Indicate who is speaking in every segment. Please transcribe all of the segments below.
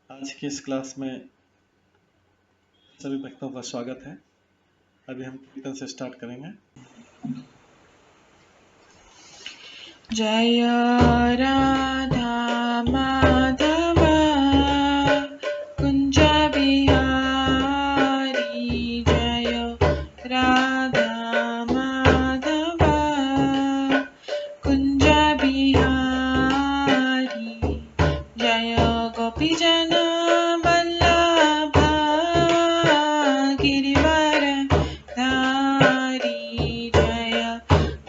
Speaker 1: आज की इस क्लास में सभी भक्तों का स्वागत है। अभी हम कीर्तन से स्टार्ट करेंगे।
Speaker 2: जय राधा माधव कुंज बिहारी, जय राधा माधव कुंज बिहारी, जय गोपीजन वल्लभ गिरिवर धारी, जय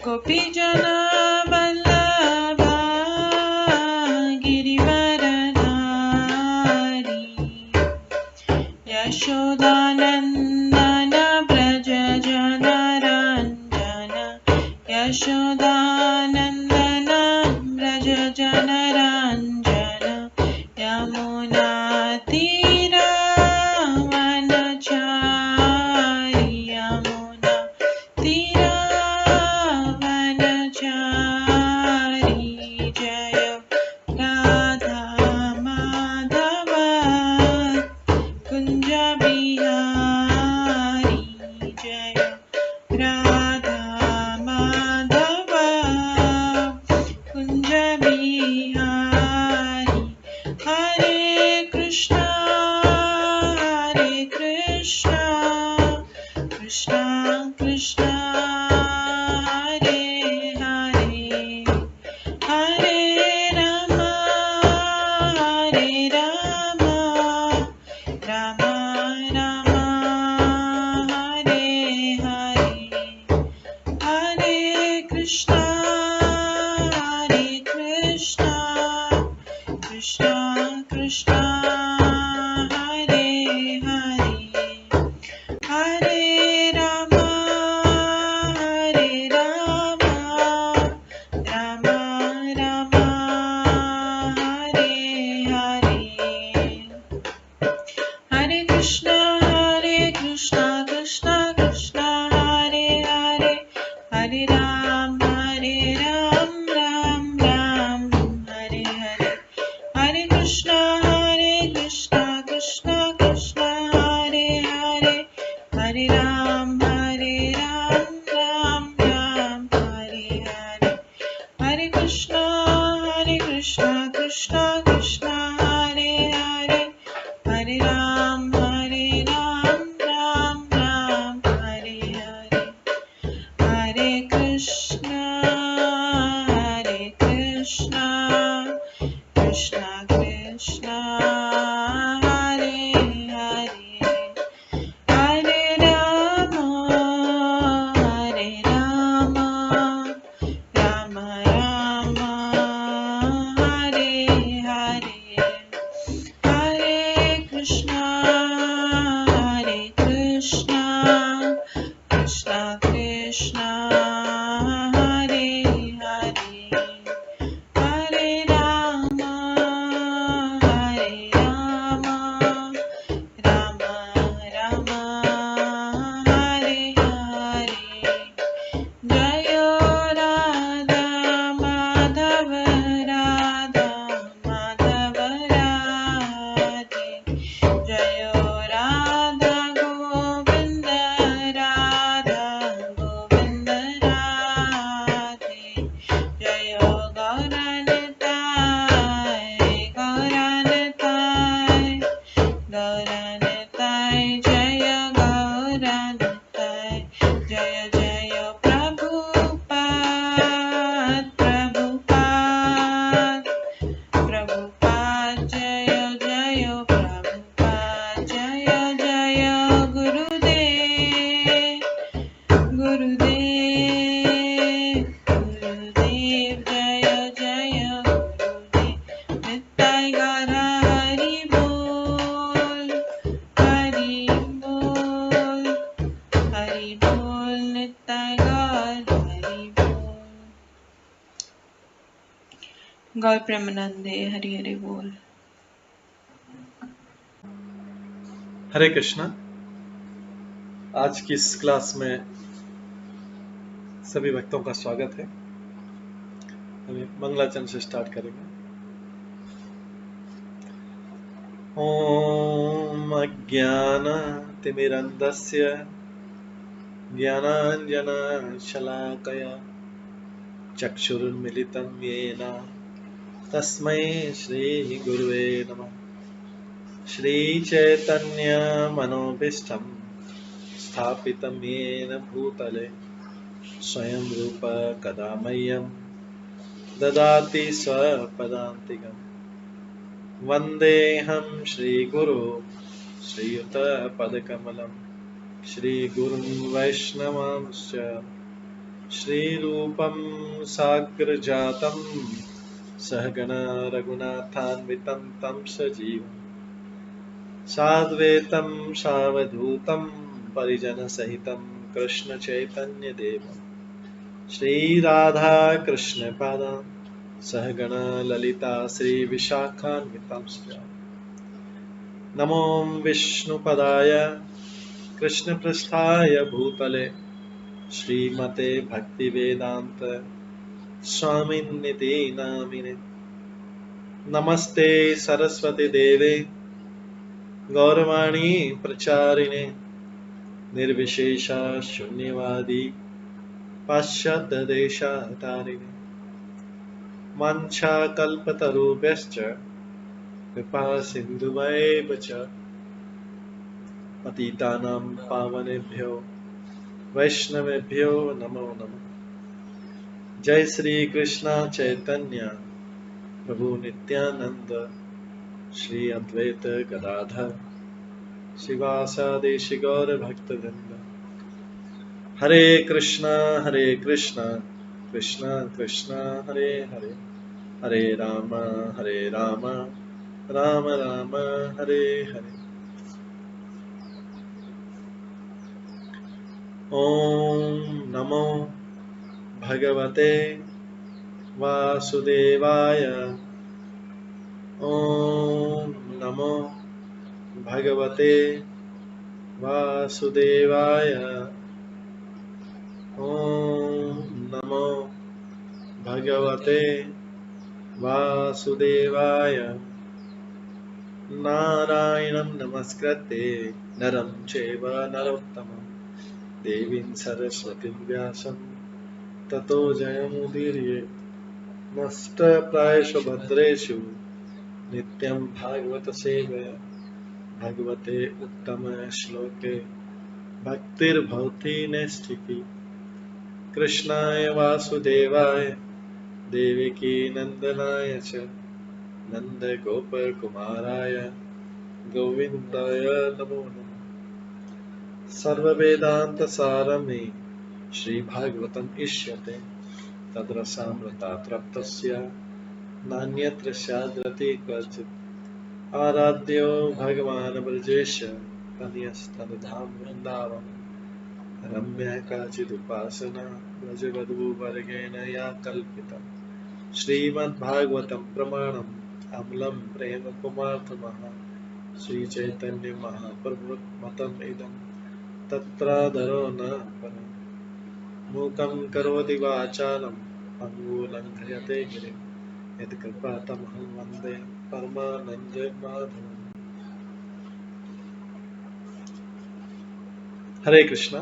Speaker 2: गोपीजन वल्लभ गिरिवर धारी, यशोदानन्दन व्रज जनरञ्जन, यशोदानन्दन व्रज जनरञ्जन, यमुनातीरवनचारि, यमुनातीरवनचारि, जय राधा माधव कुंज बिहारी, जय राधा माधव कुंज बिहारी, हरे कृष्णा कृष्णा कृष्णा हरे हरे, हरे राम राम राम हरे हरे, हरे कृष्णा कृष्णा कृष्णा हरे हरे, हरे राम राम राम हरे हरे, हरे कृष्णा कृष्णा कृष्णा हरे हरे, हरे राम राम राम हरे हरे, हरे कृष्णा कृष्णा कृष्णा हरे हरे, हरे राम राम राम हरे हरे, हरे कृष्णा कृष्णा कृष्णा हरे हरे, हरे राम राम राम हरे हरे, हरे कृष्णा कृष्णा कृष्णा हरे हरे, हरे राम राम राम हरे हरे, हरे कृष्णा कृष्णा कृष्णा हरे हरे, हरे राम राम राम हरे हरे, जय राधा माधव राधे, जय राधा गोविंद राधे, जय गौरनताय जय गौरनताय, जय जय प्रभुपाद जय जय प्रभुपाद, जय जय गुरुदेव जय जय गुरुदेव, नित्य गौर हरि बोल नित्य गौर हरि बोल, गौर प्रेमानंदे हरि हरि बोल।
Speaker 1: हरे कृष्णा। आज की इस क्लास में सभी भक्तों का स्वागत है। हम मंगलाचरण से स्टार्ट करेंगे। ॐ अज्ञानतिमिरन्धस्य ज्ञानाञ्जनशलाकया चक्षुरुन्मिलितं येन तस्मै श्रीगुरुवे नमः। श्रीचैतन्यमनोभीष्टं स्थापितं येन भूतले स्वयं रूप कदा मह्यं ददाति स्वपदान्तिकम्। वन्देऽहं श्रीगुरो श्रीयुतपदकमलं श्रीगुरुं वैष्णवांश्च श्रीरूपं साग्रजातं सहगण रघुनाथान्वितं तं सजीवं साद्वैतं सावधूतं परिजनसहितं कृष्णचैतन्यदेवं श्रीराधाकृष्णपादान् सहगण ललिता श्रीविशाखान्वितांश्च नमो विष्णुपदाय कृष्णपृष्ठाय भूतले श्रीमते भक्तिवेदान्त स्वामिन्निति नामिने। नमस्ते सरस्वती देवे गौरवाणी प्रचारिणे निर्विशेष शून्यवादी पाश्चात्य देशतारिणे। वाञ्छाकल्पतरुभ्यश्च कृपा सिन्धुभ्येव च पतितानां पावनेभ्यो वैष्णवेभ्यो नमो नमः। जय श्री कृष्ण चैतन्य प्रभु नित्यानंद श्री अद्वैत गदाधर शिवासादि गौर भक्तवृंद। हरे कृष्णा कृष्णा कृष्णा हरे हरे, हरे राम राम राम हरे हरे। ओम नमो भगवते वासुदेवाय। ओम नमो भगवते वासुदेवाय। ओम नमो भगवते वासुदेवाय। नारायणं नमस्कृत्य नरं चैव नरोत्तमं देवीं सरस्वतीं व्यासं ततो जयमुदीरये। नष्टप्रायेषु भद्रेषु नित्यं भागवत सेवया भगवते उत्तम श्लोके भक्तिर्भवति नैष्ठिकी। कृष्णाय वासुदेवाय देवकी नंदनाय च नन्दगोपकुमाराय गोविन्दाय नमो नमः। सर्ववेदान्तसारमे श्रीभागवतम् इष्यते तद्रसामृतात् नान्यत्र स्याद्रति क्वचित्। आराध्यो भगवान् ब्रजेश तनयस्तनधाम वृन्दावन रम्या काचिदुपासना व्रजवधूवर्गेण या कल्पिता। श्रीमद्भागवतं प्रमाणम् अमलं प्रेम कुमार्थमः श्रीचैतन्य महाप्रभुमतम् इदं तत्रादरो न परम्। मूकं करोति वाचालं पङ्गुलङ्घयते गिरिं यत्कृपातमहं वन्दे परमानन्दमाधवम्। हरे कृष्णा।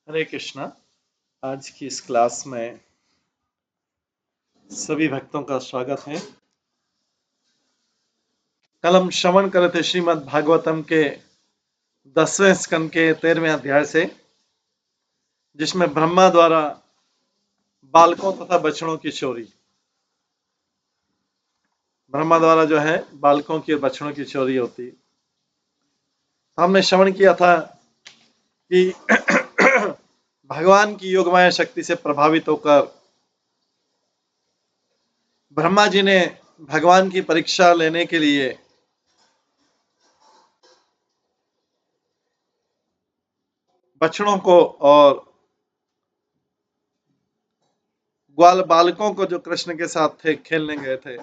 Speaker 1: हरे कृष्णा। आज की इस क्लास में सभी भक्तों का स्वागत है। कल हम श्रवण कर रहे थे श्रीमद् भागवतम के 10वें स्कंद के 13वें अध्याय से, जिसमें ब्रह्मा द्वारा बालकों तथा बछड़ों की चोरी, ब्रह्मा द्वारा जो है बालकों की और बछड़ों की चोरी होती। हमने श्रवण किया था कि भगवान की योगमाया शक्ति से प्रभावित होकर ब्रह्मा जी ने भगवान की परीक्षा लेने के लिए बछड़ों को और ग्वाल बालकों को जो कृष्ण के साथ थे खेलने गए थे,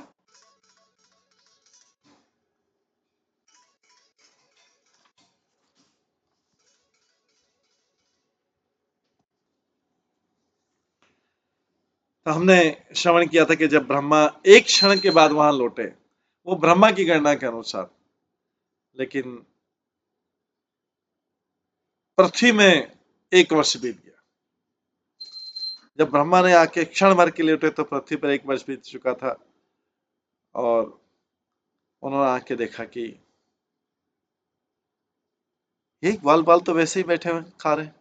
Speaker 1: तो हमने श्रवण किया था कि जब ब्रह्मा एक क्षण के बाद वहां लौटे, वो ब्रह्मा की गणना के अनुसार, लेकिन पृथ्वी में 1 वर्ष बीत गया। जब ब्रह्मा ने आके क्षण भर के लिए लौटे तो पृथ्वी पर 1 वर्ष बीत चुका था, और उन्होंने आके देखा कि ये ग्वाल बाल तो वैसे ही बैठे हुए खा रहे हैं,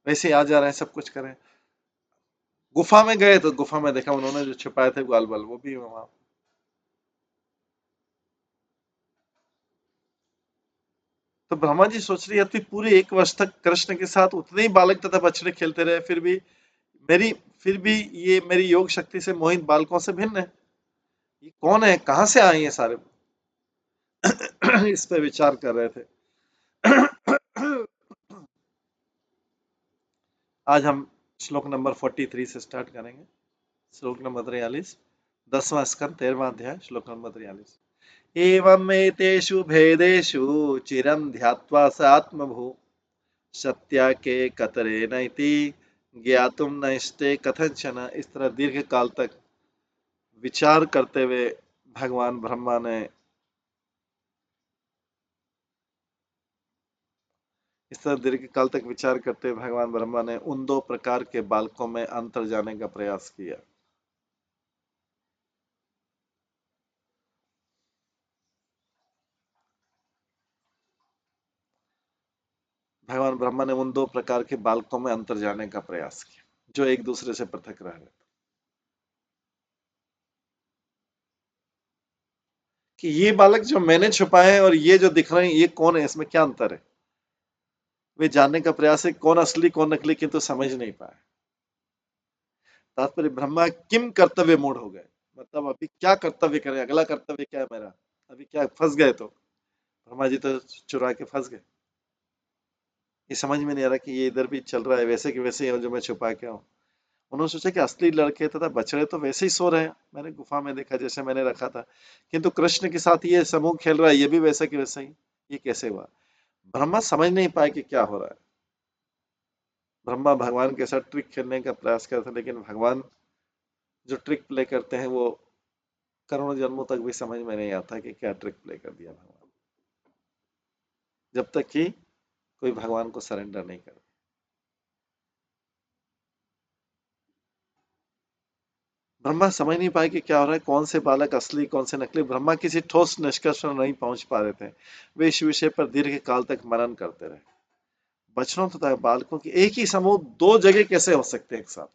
Speaker 1: वैसे ही आ जा रहे हैं, सब कुछ कर रहे हैं। गुफा में गए तो गुफा में देखा उन्होंने जो छुपाए थे ग्वाल बाल, वो भी वहां। तो ब्रह्मा जी सोच रही थी पूरे 1 वर्ष तक कृष्ण के साथ उतने ही बालक तथा बछड़े खेलते रहे, मेरी फिर भी ये मेरी योग शक्ति से मोहित बालकों से भिन्न है। ये कौन है, कहां से आए ये सारे? इस पे विचार कर रहे थे। आज हम श्लोक नंबर 43 से स्टार्ट करेंगे। श्लोक नंबर 43, 10वां स्कंद 13वां अध्याय, श्लोक नंबर 43। एवमेतेषु भेदेषु चिरं ध्यात्वा स आत्मभू सत्या के कतरे नैति ज्ञातुम नैष्टे कथंचन। इस तरह दीर्घ काल तक विचार करते हुए भगवान ब्रह्मा ने दीर्घ काल तक विचार करते हुए भगवान ब्रह्मा ने उन 2 प्रकार के बालकों में अंतर जाने का प्रयास किया। भगवान ब्रह्मा ने उन 2 प्रकार के बालकों में अंतर जाने का प्रयास किया जो एक दूसरे से पृथक रह रहे थे, कि ये बालक जो मैंने छुपाए हैं और ये जो दिख रहे हैं, ये कौन है, इसमें क्या अंतर है। वे जानने का प्रयास है कौन असली कौन नकली, किंतु समझ नहीं पाए। तात्पर्य ब्रह्मा किम कर्तव्य मूड हो गए, मतलब अभी क्या कर्तव्य करें, अगला कर्तव्य क्या है मेरा, अभी क्या फंस गए। तो ब्रह्मा जी तो चुरा के फंस गए। ये समझ में नहीं आ रहा कि ये इधर भी चल रहा है वैसे कि वैसे ही जो मैं छुपा के हूँ। उन्होंने सोचा कि असली लड़के तथा बछड़े तो वैसे ही सो रहे हैं, मैंने गुफा में देखा जैसे मैंने रखा था, किंतु कृष्ण के साथ ये समूह खेल रहा है, ये भी वैसा कि वैसा ही। ये कैसे हुआ? ब्रह्मा समझ नहीं पाए कि क्या हो रहा है। ब्रह्मा भगवान के साथ ट्रिक खेलने का प्रयास करते हैं, लेकिन भगवान जो ट्रिक प्ले करते हैं वो करोड़ों जन्मों तक भी समझ में नहीं आता कि क्या ट्रिक प्ले कर दिया भगवान, जब तक कि कोई भगवान को सरेंडर नहीं करे। ब्रह्मा समझ नहीं पाए कि क्या हो रहा है, कौन से बालक असली कौन से नकली। ब्रह्मा किसी ठोस निष्कर्ष पर नहीं पहुंच पा रहे थे। वे इस विषय पर दीर्घ काल तक मनन करते रहे। बछड़ों तथा बालकों की एक ही समूह 2 जगह कैसे हो सकते हैं एक साथ?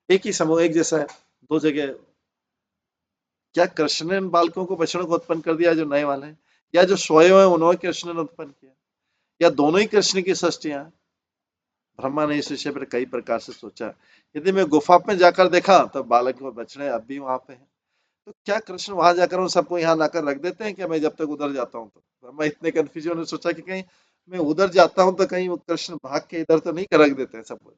Speaker 1: एक ही समूह एक जैसा है, 2 जगह। क्या कृष्ण ने इन बालकों को बछड़ों को उत्पन्न कर दिया जो नए वाले हैं, या जो सोए हुए हैं उन्होंने कृष्ण ने उत्पन्न किया, या दोनों ही कृष्ण की सृष्टियां हैं? ब्रह्मा ने इस विषय पर कई प्रकार से सोचा। यदि मैं गुफा में जाकर देखा तो बालक और बछड़े अब भी वहां पे हैं, तो क्या कृष्ण वहां जाकर उन सबको यहाँ लाकर रख देते हैं क्या, मैं जब तक उधर जाता हूँ तो? ब्रह्मा इतने कंफ्यूजन ने सोचा कि कहीं मैं उधर जाता हूँ तो कहीं वो कृष्ण भाग के इधर तो नहीं कर रख देते हैं सबको,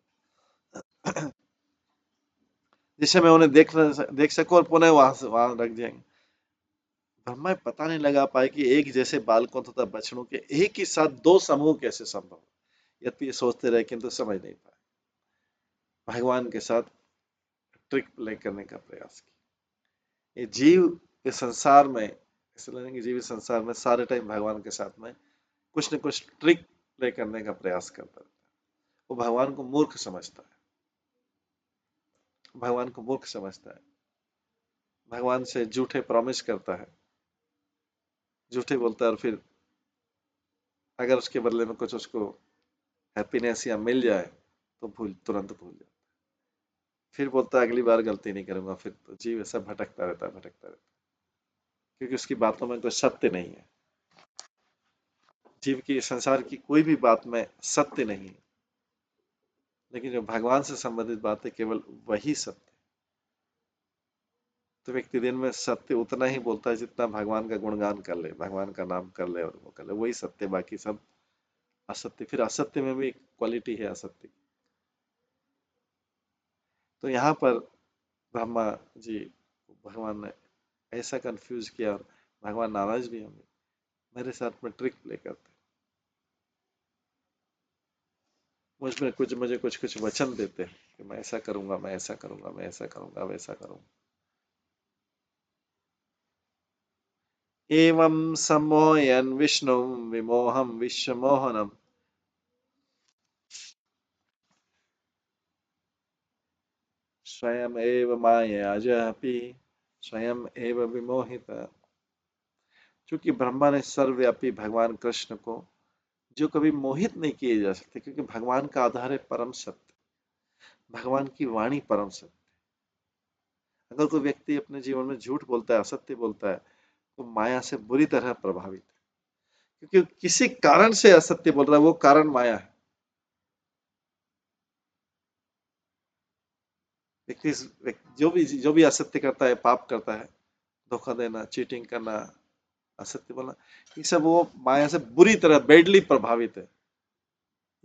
Speaker 1: जिससे मैं उन्हें देख सकूं और पुनः वहां रख जाएंगे। ब्रह्मा पता नहीं लगा पाए कि एक जैसे बालकों तथा बछड़ों के एक ही साथ 2 समूह कैसे संभव। यद्यपि ये सोचते रहे किंतु समझ नहीं पाए। भगवान के साथ ट्रिक प्ले करने का प्रयास किया। ये जीव इस संसार में, इसलिए जीव इस संसार में सारे टाइम भगवान के साथ में कुछ न कुछ ट्रिक प्ले करने का प्रयास करता रहता है। वो भगवान को मूर्ख समझता है, भगवान को मूर्ख समझता है, भगवान से झूठे प्रॉमिस करता है, झूठे बोलता है, और फिर अगर उसके बदले में कुछ उसको हैप्पीनेस या मिल जाए तो तुरंत भूल जाए, फिर बोलता है अगली बार गलती नहीं करूंगा, फिर तो जीव ऐसा भटकता रहता है, भटकता रहता है, क्योंकि उसकी बातों में कोई सत्य नहीं है। जीव की संसार की कोई भी बात में सत्य नहीं है, लेकिन जो भगवान से संबंधित बात है केवल वही सत्य। तो व्यक्ति दिन में सत्य उतना ही बोलता है जितना भगवान का गुणगान कर ले, भगवान का नाम कर ले, और वो कर ले, वही सत्य, बाकी सब असत्य। फिर असत्य में भी एक क्वालिटी है असत्य की। तो यहाँ पर ब्रह्मा जी भगवान ने ऐसा कंफ्यूज किया, और भगवान नाराज भी होंगे, मेरे साथ में ट्रिक प्ले करते, मुझे कुछ कुछ वचन देते हैं कि मैं ऐसा करूंगा, मैं ऐसा करूंगा, मैं ऐसा करूंगा, वैसा करूंगा। एवं सम्मोहयन् विष्णुं विमोहं विश्वमोहनम् स्वयं एव मायया जपि स्वयं एव विमोहिता। क्योंकि ब्रह्मा ने सर्वव्यापी भगवान कृष्ण को, जो कभी मोहित नहीं किए जा सकते, क्योंकि भगवान का आधार है परम सत्य, भगवान की वाणी परम सत्य। अगर कोई व्यक्ति अपने जीवन में झूठ बोलता है, असत्य बोलता है, तो माया से बुरी तरह प्रभावित है, क्योंकि किसी कारण से असत्य बोल रहा है, वो कारण माया है। व्यक्ति जो भी असत्य करता है, पाप करता है, धोखा देना, चीटिंग करना, असत्य बोलना, ये सब वो माया से बुरी तरह बेडली प्रभावित है,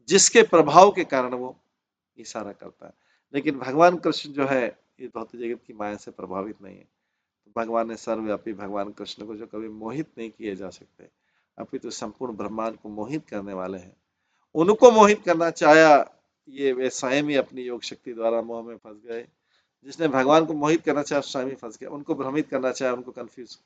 Speaker 1: जिसके प्रभाव के कारण वो इशारा करता है। लेकिन भगवान कृष्ण जो है, ये भौतिक जगत की माया से प्रभावित नहीं है। तो भगवान ने सर्वव्यापी भगवान कृष्ण को, जो कभी मोहित नहीं किए जा सकते, अपितु संपूर्ण ब्रह्मांड को मोहित करने वाले हैं, उनको मोहित करना चाहा, ये वे स्वयं ही अपनी योग शक्ति द्वारा मोह में फंस गए। जिसने भगवान को मोहित करना चाहा, स्वयं ही फंस गया, उनको भ्रमित करना चाहा, उनको कंफ्यूज।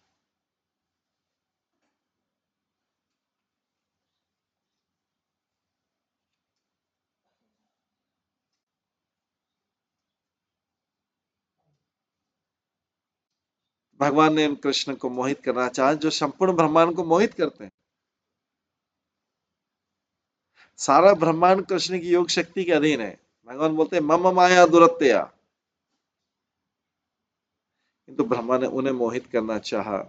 Speaker 1: भगवान ने कृष्ण को मोहित करना चाहा, जो संपूर्ण ब्रह्मांड को मोहित करते हैं। सारा ब्रह्मांड कृष्ण की योग शक्ति के अधीन है। भगवान बोलते हैं मम माया दुरत्या, किंतु ब्रह्मा ने उन्हें मोहित करना चाहा।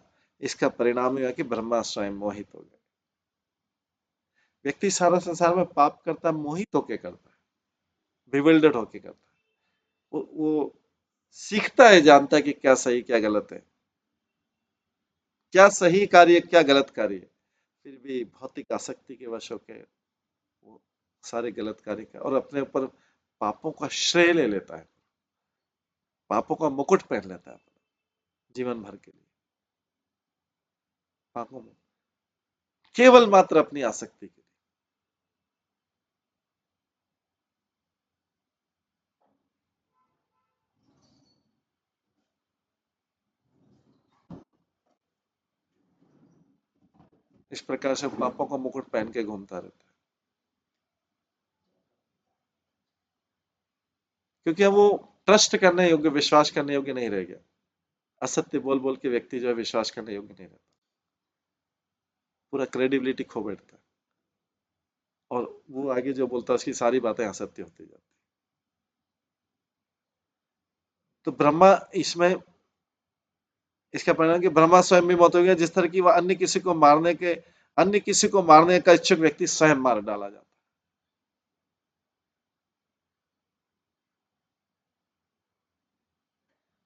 Speaker 1: इसका परिणाम यह है कि ब्रह्मा स्वयं मोहित हो गए। व्यक्ति सारा संसार में पाप करता है, मोहित होके करता है, बिविल्डर्ड होके करता है। वो सीखता है, जानता है कि क्या सही क्या गलत है, क्या सही कार्य क्या गलत कार्य है, फिर भी भौतिक आसक्ति के वश होकर वो सारे गलत कार्य का, और अपने ऊपर पापों का श्रेय ले लेता है, पापों का मुकुट पहन लेता है जीवन भर के लिए, पापों में केवल मात्र अपनी आसक्ति के लिए। इस प्रकार से पापों का मुकुट पहन के घूमता रहता है, क्योंकि अब वो ट्रस्ट करने योग्य, विश्वास करने योग्य नहीं रह गया। असत्य बोल बोल के व्यक्ति जो है विश्वास करने योग्य नहीं रहता, पूरा क्रेडिबिलिटी खो बैठता है, और वो आगे जो बोलता है उसकी सारी बातें असत्य होती जाती। तो ब्रह्मा इसमें, इसका परिणाम कि ब्रह्मा स्वयं भी मौत हो गया, जिस तरह की वह अन्य किसी को मारने का इच्छुक व्यक्ति स्वयं मार डाला जाता।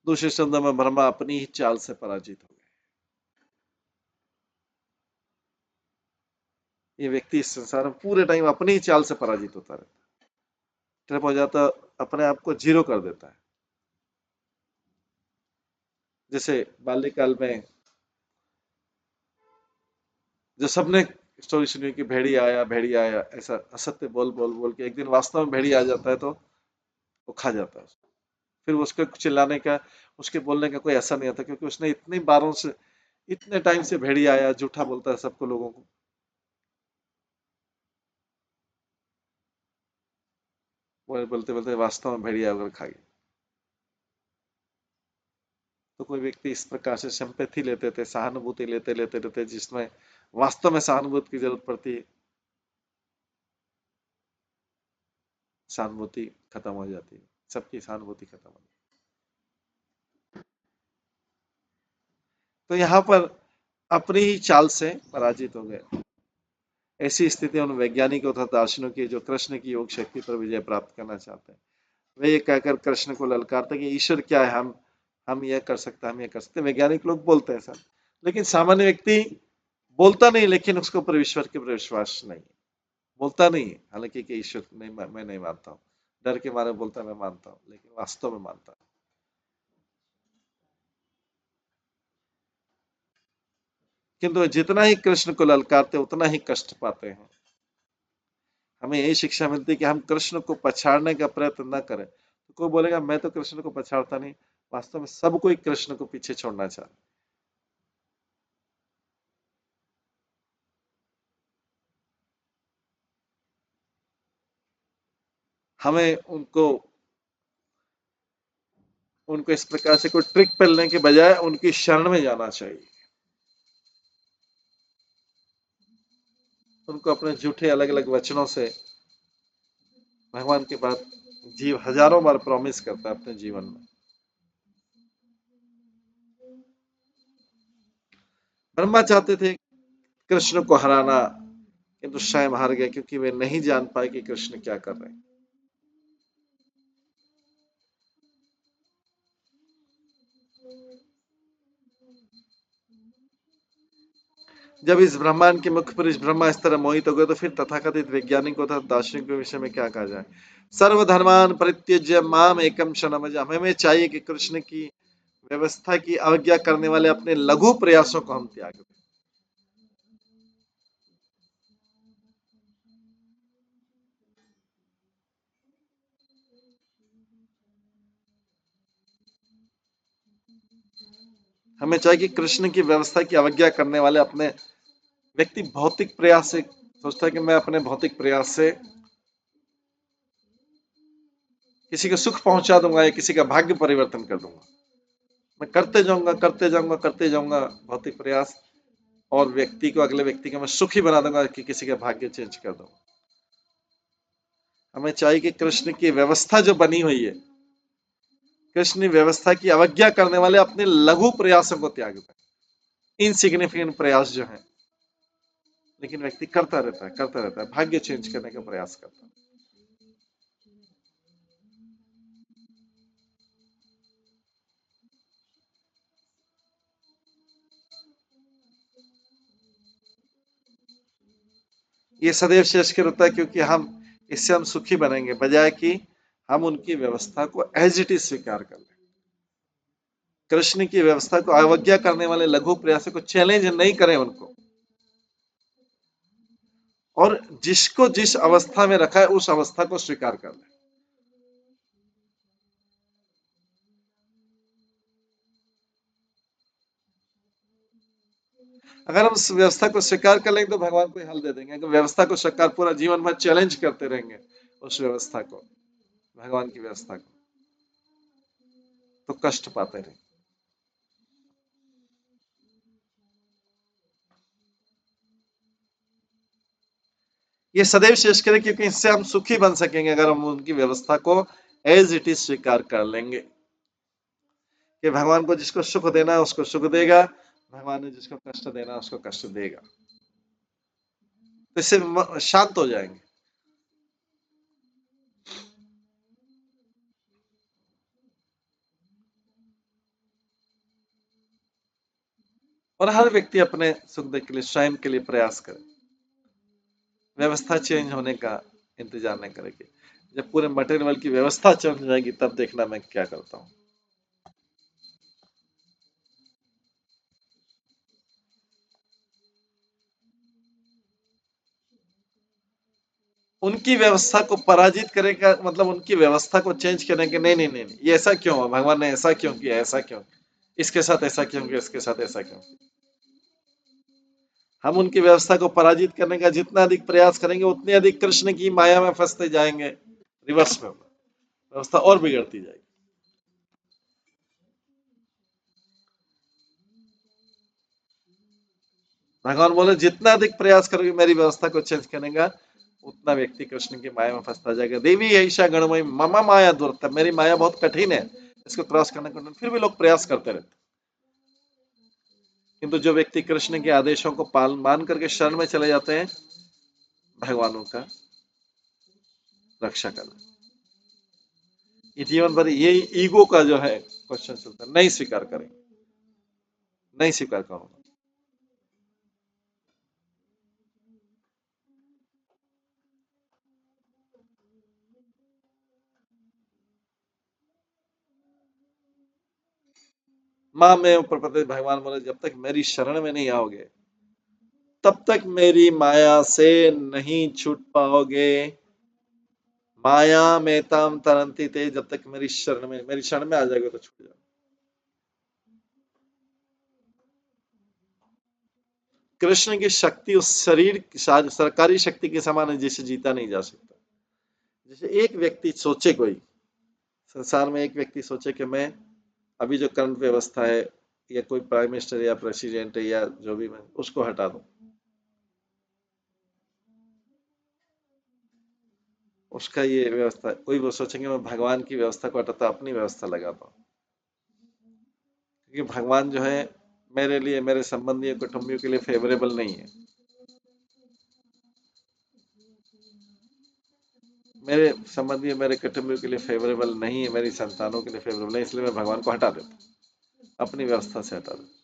Speaker 1: दूसरे शब्दों में ब्रह्मा अपनी ही चाल से पराजित हो गए। ये व्यक्ति इस संसार में पूरे टाइम अपनी ही चाल से पराजित होता रहता है, ट्रिप हो जाता, अपने आप को जीरो कर देता है। जैसे बाल्यकाल में जो सबने स्टोरी सुनी कि भेड़िया आया, ऐसा असत्य बोल बोल बोल के एक दिन वास्तव में भेड़िया आ जाता है, तो वो खा जाता है उसको। फिर उसके चिल्लाने का, उसके बोलने का कोई असर नहीं आता, क्योंकि उसने इतनी बारों से, इतने टाइम से भेड़िया आया, झूठा बोलता है सबको, लोगों को। वो बोलते बोलते वास्तव में भेड़िया होकर खा गया। तो कोई व्यक्ति इस प्रकार से सिंपैथी लेते थे, सहानुभूति लेते लेते लेते, जिसमें वास्तव में सहानुभूति की जरूरत पड़ती है, सहानुभूति खत्म हो जाती है, सबकी सहानुभूति खत्म हो जाती है। तो यहाँ पर अपनी ही चाल से पराजित हो गए। ऐसी स्थिति उन वैज्ञानिकों तथा दार्शनिकों की जो कृष्ण की योग शक्ति पर विजय प्राप्त करना चाहते हैं, वे ये कहकर कृष्ण को ललकारते कि ईश्वर क्या है, हम यह कर सकते हैं, हम यह कर सकते हैं। वैज्ञानिक लोग बोलते हैं सर, लेकिन सामान्य व्यक्ति बोलता नहीं, लेकिन उसके ऊपर ईश्वर के ऊपर विश्वास नहीं, बोलता नहीं है हालांकि कि ईश्वर नहीं, मैं नहीं मानता हूँ, डर के मारे बोलता मैं मानता हूँ, लेकिन वास्तव में मानता हूँ। किंतु जितना ही कृष्ण को ललकारते उतना ही कष्ट पाते हैं। हमें यही शिक्षा मिलती है कि हम कृष्ण को पछाड़ने का प्रयत्न न करें। तो कोई बोलेगा मैं तो कृष्ण को पछाड़ता नहीं, वास्तव में सब कोई कृष्ण को पीछे छोड़ना चाहता है। हमें उनको उनको इस प्रकार से कोई ट्रिक पेलने के बजाय उनकी शरण में जाना चाहिए। उनको अपने झूठे अलग अलग वचनों से भगवान के बाद जीव हजारों बार प्रॉमिस करता है अपने जीवन में। ब्रह्मा चाहते थे कृष्ण को हराना, किंतु स्वयं हार गए क्योंकि वे नहीं जान पाए कि कृष्ण क्या कर रहे हैं। जब इस ब्रह्मांड के मुख्य पुरुष ब्रह्मा इस तरह मोहित हो गए, तो फिर तथाकथित वैज्ञानिकों तथा दार्शनिक के विषय में क्या कहा जाए। सर्वधर्मान परित्यज्य माम एकम शरणम। हमें चाहिए कि कृष्ण की व्यवस्था की अवज्ञा करने वाले अपने लघु प्रयासों को हम त्याग दें। हमें चाहिए कि कृष्ण की व्यवस्था की अवज्ञा करने वाले अपने व्यक्ति भौतिक प्रयास से सोचता है कि मैं अपने भौतिक प्रयास से किसी को सुख पहुंचा दूंगा या किसी का भाग्य परिवर्तन कर दूंगा। मैं करते जाऊंगा करते जाऊंगा करते जाऊंगा भौतिक प्रयास, और व्यक्ति को, अगले व्यक्ति को मैं सुखी बना दूंगा कि किसी का भाग्य चेंज कर दूंगा। हमें चाहिए कि कृष्ण की व्यवस्था जो बनी हुई है, कृष्ण व्यवस्था की अवज्ञा करने वाले अपने लघु प्रयासों को त्याग दें, इनसिग्निफिकेंट प्रयास जो है, लेकिन व्यक्ति करता रहता है, भाग्य चेंज करने का प्रयास करता है। ये सदैव शेष रहता है, क्योंकि इससे हम सुखी बनेंगे, बजाय कि हम उनकी व्यवस्था को एज इट इज स्वीकार कर लें। कृष्ण की व्यवस्था को अवज्ञा करने वाले लघु प्रयासों को चैलेंज नहीं करें उनको, और जिसको जिस अवस्था में रखा है उस अवस्था को स्वीकार कर लें। अगर हम उस व्यवस्था को स्वीकार कर लेंगे तो भगवान को हल दे देंगे। अगर व्यवस्था को स्वीकार पूरा जीवन भर चैलेंज करते रहेंगे उस व्यवस्था को, भगवान की व्यवस्था को, तो कष्ट पाते रहेंगे। ये सदैव शेष करें, क्योंकि इससे हम सुखी बन सकेंगे अगर हम उनकी व्यवस्था को एज इट इज स्वीकार कर लेंगे कि भगवान को जिसको सुख देना है उसको सुख देगा, भगवान ने जिसको कष्ट देना है उसको कष्ट देगा। तो इससे शांत हो जाएंगे। और हर व्यक्ति अपने सुख के लिए, स्वयं के लिए प्रयास करे, व्यवस्था चेंज होने का इंतजार नहीं करेगी। जब पूरे मटेरियल वर्ल्ड की व्यवस्था चेंज हो जाएगी तब देखना मैं क्या करता हूँ। उनकी व्यवस्था को पराजित करेगा, मतलब उनकी व्यवस्था को चेंज करने के, नहीं नहीं नहीं नहीं, ये ऐसा क्यों हुआ, भगवान ने ऐसा क्यों किया, ऐसा क्यों, इसके साथ ऐसा क्यों किया, इसके साथ ऐसा क्यों। हम उनकी व्यवस्था को पराजित करने का जितना अधिक प्रयास करेंगे उतने अधिक कृष्ण की माया में फंसते जाएंगे। रिवर्स में होगा, व्यवस्था और बिगड़ती जाएगी। भगवान बोले जितना अधिक प्रयास करोगे मेरी व्यवस्था को चेंज करने का, उतना व्यक्ति कृष्ण की माया में फंसता जाएगा। देवी ऐसा गणमयी ममा माया दुर्ता, मेरी माया बहुत कठिन है, इसको क्रॉस करने को फिर भी लोग प्रयास करते रहते। किंतु जो व्यक्ति कृष्ण के आदेशों को पालन मान करके शरण में चले जाते हैं, भगवानों का रक्षा करना। ये जीवन भर ये ईगो का जो है क्वेश्चन चलता है, नहीं स्वीकार करेंगे, नहीं स्वीकार करूंगा। माँ में प्रपत्ति, भगवान बोले जब तक मेरी शरण में नहीं आओगे तब तक मेरी माया से नहीं छूट पाओगे। माया में ताम तरंती थे, जब तक मेरी शरण में आ जाएगा तो छूट जाओगे। कृष्ण की शक्ति उस शरीर सरकारी शक्ति के समान है जिसे जीता नहीं जा सकता। जैसे एक व्यक्ति सोचे, कोई संसार में एक व्यक्ति सोचे कि मैं अभी जो करंट व्यवस्था है या कोई प्राइम मिनिस्टर या प्रेसिडेंट है या जो भी, मैं उसको हटा दूं, उसका ये व्यवस्था, कोई वो सोचेंगे मैं भगवान की व्यवस्था को हटाता अपनी व्यवस्था लगाता हूँ, क्योंकि भगवान जो है मेरे लिए, मेरे संबंधियों कुटुंबियों के लिए फेवरेबल नहीं है, मेरे संबंधी मेरे कुटुंबियों के लिए फेवरेबल नहीं है, मेरी संतानों के लिए फेवरेबल नहीं, इसलिए मैं भगवान को हटा देता हूँ, अपनी व्यवस्था से हटा देता हूँ।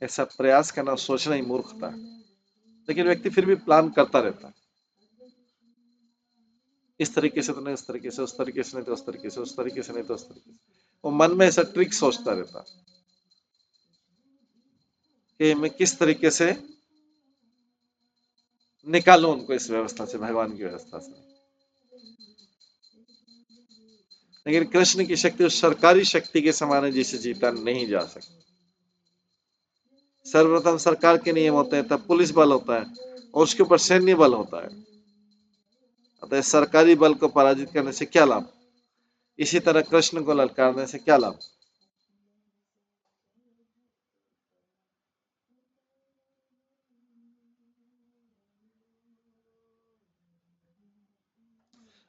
Speaker 1: ऐसा प्रयास करना, सोचना ही मूर्खता है। लेकिन व्यक्ति फिर भी प्लान करता रहता है, इस तरीके से तो नहीं, उस तरीके से, उस तरीके से नहीं तो उस तरीके से, उस तरीके से नहीं तो उस तरीके से। वो मन में ऐसा ट्रिक सोचता रहता कि मैं किस तरीके से निकालूं उनको इस व्यवस्था से, भगवान की व्यवस्था से। लेकिन कृष्ण की शक्ति उस सरकारी शक्ति के समान है जिसे जीता नहीं जा सकता। सर्वप्रथम सरकार के नियम होते हैं, तब पुलिस बल होता है और उसके ऊपर सैन्य बल होता है। अतः सरकारी बल को पराजित करने से क्या लाभ, इसी तरह कृष्ण को ललकारने से क्या लाभ।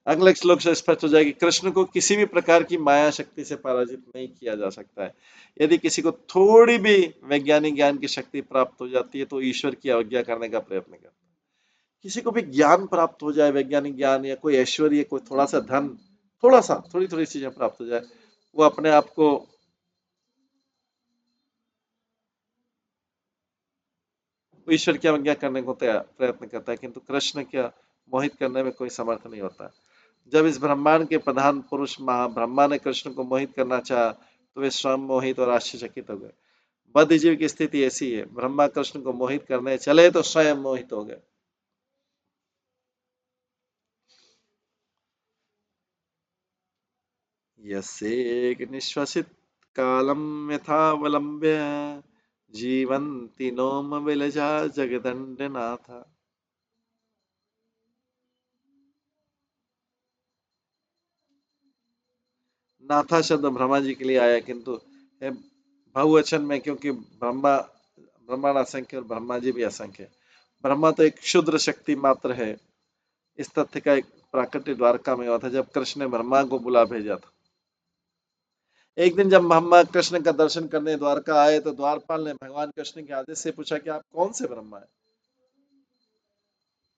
Speaker 1: अगले श्लोक से स्पष्ट हो जाएगी, कृष्ण को किसी भी प्रकार की माया शक्ति से पराजित नहीं किया जा सकता है। यदि किसी को थोड़ी भी वैज्ञानिक ज्ञान की शक्ति प्राप्त हो जाती है तो ईश्वर की अवज्ञा करने का प्रयत्न करता है। किसी को भी ज्ञान प्राप्त हो जाए, वैज्ञानिक ज्ञान या कोई ऐश्वर्य, कोई थोड़ा सा धन, थोड़ा सा, थोड़ी थोड़ी चीजें प्राप्त हो जाए, वो अपने आप को ईश्वर की अवज्ञा करने को प्रयत्न करता है, किंतु कृष्ण क्या मोहित करने में कोई समर्थ नहीं होता। जब इस ब्रह्मांड के प्रधान पुरुष ब्रह्मा ने कृष्ण को मोहित करना चाहा तो वे स्वयं मोहित और आश्चर्यचकित हो गए। बद्ध जीव की स्थिति ऐसी है, ब्रह्मा कृष्ण को मोहित करने चले तो स्वयं मोहित हो गए। यस्येक निश्वसित कालम यथावलंब्य जीवन्ति नोम विलजा जगदंड नाथ। नाथा शब्द ब्रह्मा जी के लिए आया, किंतु बहुवचन में, क्योंकि ब्रह्मांड असंख्य और ब्रह्मा जी भी असंख्य है। ब्रह्मा तो एक क्षुद्र शक्ति मात्र है। इस तथ्य का एक प्राकट्य द्वारका में हुआ था, जब कृष्ण ने ब्रह्मा को बुला भेजा था। एक दिन जब ब्रह्मा कृष्ण का दर्शन करने द्वारका आए तो द्वारपाल ने भगवान कृष्ण के आदेश से पूछा कि आप कौन से ब्रह्मा है।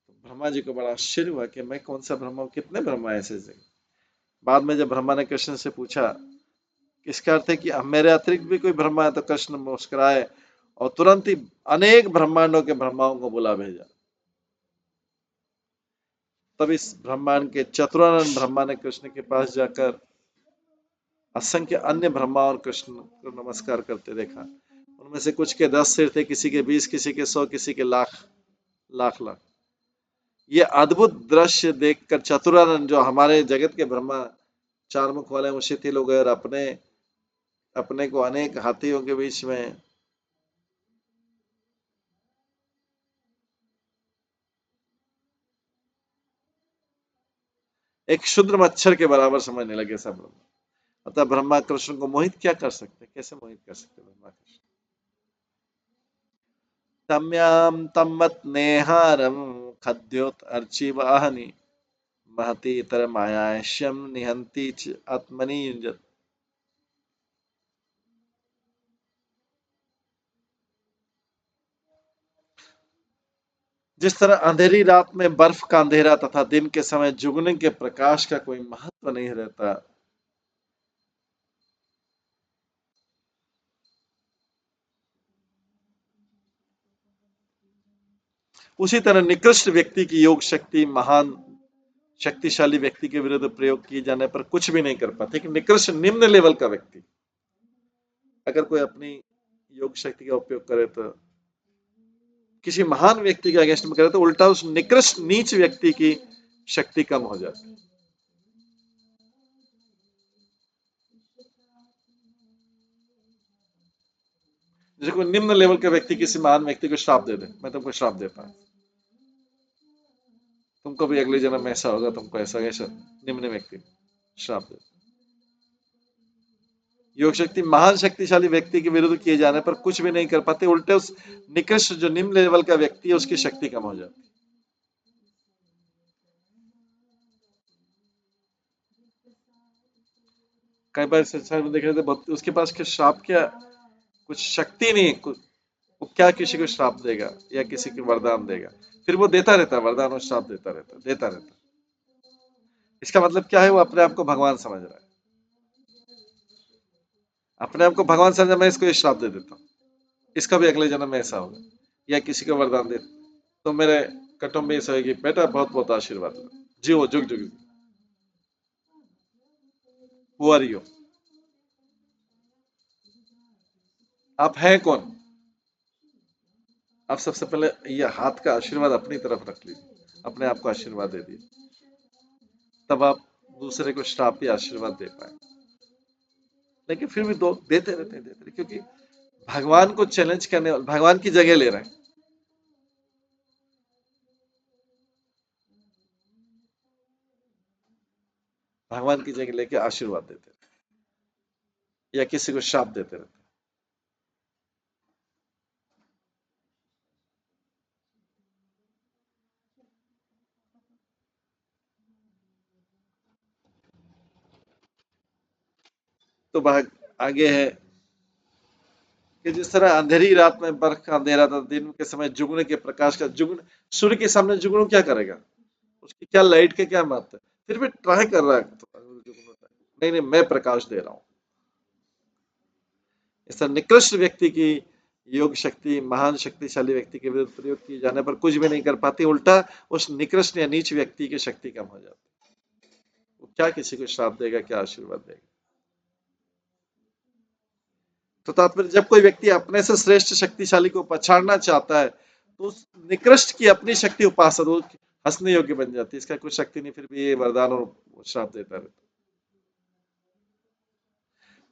Speaker 1: तो ब्रह्मा जी को बड़ा आश्चर्य हुआ कि मैं कौन सा ब्रह्मा हूँ, कितने ब्रह्मा ऐसे जगह। बाद में जब ब्रह्मा ने कृष्ण से पूछा, इसका अर्थ है कि मेरे अतिरिक्त भी कोई ब्रह्मा है, तो कृष्ण मुस्कुराए और तुरंत ही अनेक ब्रह्मांडों के ब्रह्माओं को बुला भेजा। तब इस ब्रह्मांड के चतुरानंद ब्रह्मा ने कृष्ण के पास जाकर असंख्य अन्य ब्रह्मा और कृष्ण को नमस्कार करते देखा। उनमें से कुछ के 10 सिर थे, किसी के 20, किसी के 100, किसी के लाख लाख लाख। ये अद्भुत दृश्य देखकर चतुरानंद, जो हमारे जगत के ब्रह्मा चार मुख वाले, वो शिथिल हो गए और अपने अपने को अनेक हाथियों के बीच में एक क्षुद्र मच्छर के बराबर समझने लगे सब लोग। अतः ब्रह्मा कृष्ण को मोहित क्या कर सकते, कैसे मोहित कर सकते ब्रह्मा कृष्ण। तम्याम तम्मत नेहारम खद्योत अर्ची वाहनी महती इतर मायाश्यम निहंती च आत्मनि युंजत। जिस तरह अंधेरी रात में बर्फ का अंधेरा तथा दिन के समय जुगने के प्रकाश का कोई महत्व नहीं रहता, उसी तरह निकृष्ट व्यक्ति की योग शक्ति महान शक्तिशाली व्यक्ति के विरुद्ध प्रयोग किए जाने पर कुछ भी नहीं कर पाते। एक निकृष्ट निम्न लेवल का व्यक्ति अगर कोई अपनी योग शक्ति का उपयोग करे तो किसी महान व्यक्ति के अगेंस्ट में करे तो उल्टा उस निकृष्ट नीच व्यक्ति की शक्ति कम हो जाती है। जैसे कोई निम्न लेवल का व्यक्ति किसी महान व्यक्ति को श्राप दे दे, मैं तुमको श्राप देता हूं, तुमको भी अगले जन्म में ऐसा होगा, तुमको ऐसा ऐसा, निम्न व्यक्ति श्राप दे। योग शक्ति महान शक्तिशाली व्यक्ति के विरुद्ध किए जाने पर कुछ भी नहीं कर पाते, उल्टे उस निकृष्ट जो निम्न लेवल का व्यक्ति है उसकी शक्ति कम हो जाती है। कई बार संसार में देख रहे थे बहुत, उसके पास के श्राप क्या, कुछ शक्ति नहीं, कुछ वो क्या किसी को श्राप देगा या किसी को वरदान देगा, फिर वो देता रहता है वरदान और श्राप देता रहता है, देता रहता है। इसका मतलब क्या है, वो अपने आप को भगवान समझ रहा है, अपने आप को भगवान समझ, मैं इसको ये श्राप दे देता हूँ, इसका भी अगले जन्म में ऐसा होगा, या किसी को वरदान दे तो मेरे कुटुंब में ऐसा होगी, बेटा बहुत बहुत आशीर्वाद लो, जी वो जुग जुग। हु आर यू, आप हैं कौन। आप सबसे पहले ये हाथ का आशीर्वाद अपनी तरफ रख लीजिए, अपने आप को आशीर्वाद दे दीजिए, तब आप दूसरे को श्राप या आशीर्वाद दे पाए। लेकिन फिर भी दो देते रहे, क्योंकि भगवान को चैलेंज करने वाले, भगवान की जगह ले रहे हैं, भगवान की जगह लेके आशीर्वाद देते रहते या किसी को श्राप देते रहते। तो भाग आगे है कि जिस तरह अंधेरी रात में बर्फ का अंधेरा था, दिन के समय जुगनू के प्रकाश का, जुगनू सूर्य के सामने जुगनू क्या करेगा, उसकी क्या लाइट के क्या महत्व है, फिर भी ट्राई कर रहा है नहीं नहीं मैं प्रकाश दे रहा हूं। इस तरह निकृष्ट व्यक्ति की योग शक्ति महान शक्तिशाली व्यक्ति के विरुद्ध प्रयोग किए जाने पर कुछ भी नहीं कर पाती, उल्टा उस निकृष्ट या नीच व्यक्ति की शक्ति कम हो जाती। वो क्या किसी को श्राप देगा, क्या आशीर्वाद देगा। तो तात्पर्य जब कोई व्यक्ति अपने से श्रेष्ठ शक्तिशाली को पछाड़ना चाहता है तो उस निकृष्ट की अपनी शक्ति उपासना वो हंसने योग्य बन जाती है, इसका कोई शक्ति नहीं, फिर भी ये वरदान और श्राप देता रहता।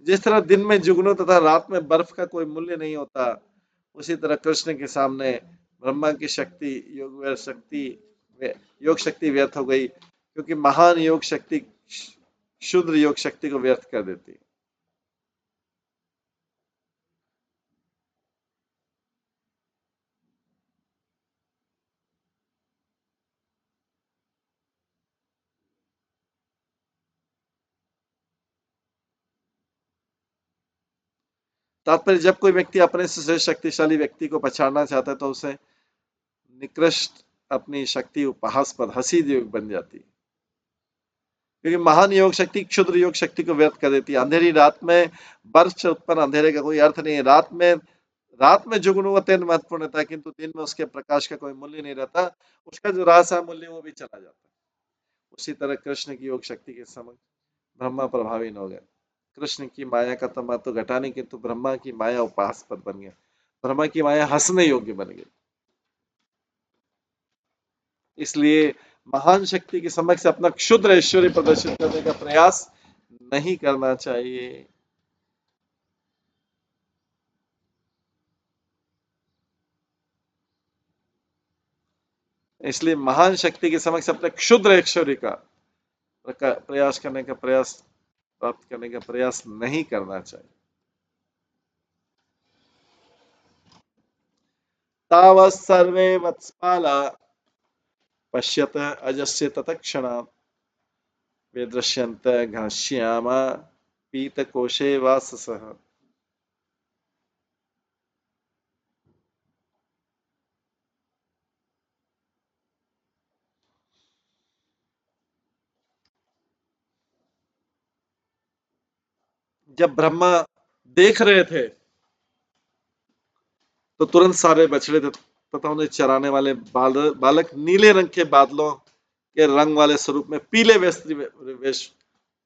Speaker 1: जिस तरह दिन में जुगनू तथा रात में बर्फ का कोई मूल्य नहीं होता, उसी तरह कृष्ण के सामने ब्रह्मा की शक्ति योग शक्ति व्यर्थ हो गई, क्योंकि महान योग शक्ति शुद्र योग शक्ति को व्यर्थ कर देती है। तात्पर्य जब कोई व्यक्ति अपने से श्रेष्ठ शक्तिशाली व्यक्ति को पछाड़ना चाहता है तो उसे निकृष्ट अपनी शक्ति उपहासपद हंसी योग बन जाती है, क्योंकि महान योग शक्ति क्षुद्र योग शक्ति को व्यर्थ कर देती है। अंधेरी रात में बर्फ से उत्पन्न अंधेरे का कोई अर्थ नहीं है, रात में जुगनू अत्यंत महत्वपूर्ण रहता है, किंतु दिन में उसके प्रकाश का कोई मूल्य नहीं रहता, उसका जो रासा मूल्य वो भी चला जाता है। उसी तरह कृष्ण की योग शक्ति के समक्ष ब्रह्मा प्रभावी न हो गए। कृष्ण की माया का तो महत्व घटा नहीं, किंतु ब्रह्मा की माया उपहासपद बन गया, ब्रह्मा की माया हंसने योग्य बन गई। इसलिए महान शक्ति के समक्ष अपना क्षुद्र ऐश्वर्य प्रदर्शित करने का प्रयास नहीं करना चाहिए। इसलिए महान शक्ति के समक्ष अपने क्षुद्र ऐश्वर्य का प्रयास करने का प्रयास प्राप्त करने का प्रयास नहीं करना चाहिए। तावत् सर्वे वत्सपाला पश्यत अजस्य ततक्षणात् विदृश्यन्त घनश्यामा पीतकोशे वाससः। जब ब्रह्मा देख रहे थे तो तुरंत सारे बछड़े तथा उन्हें चराने वाले बालक नीले रंग के बादलों के रंग वाले स्वरूप में पीले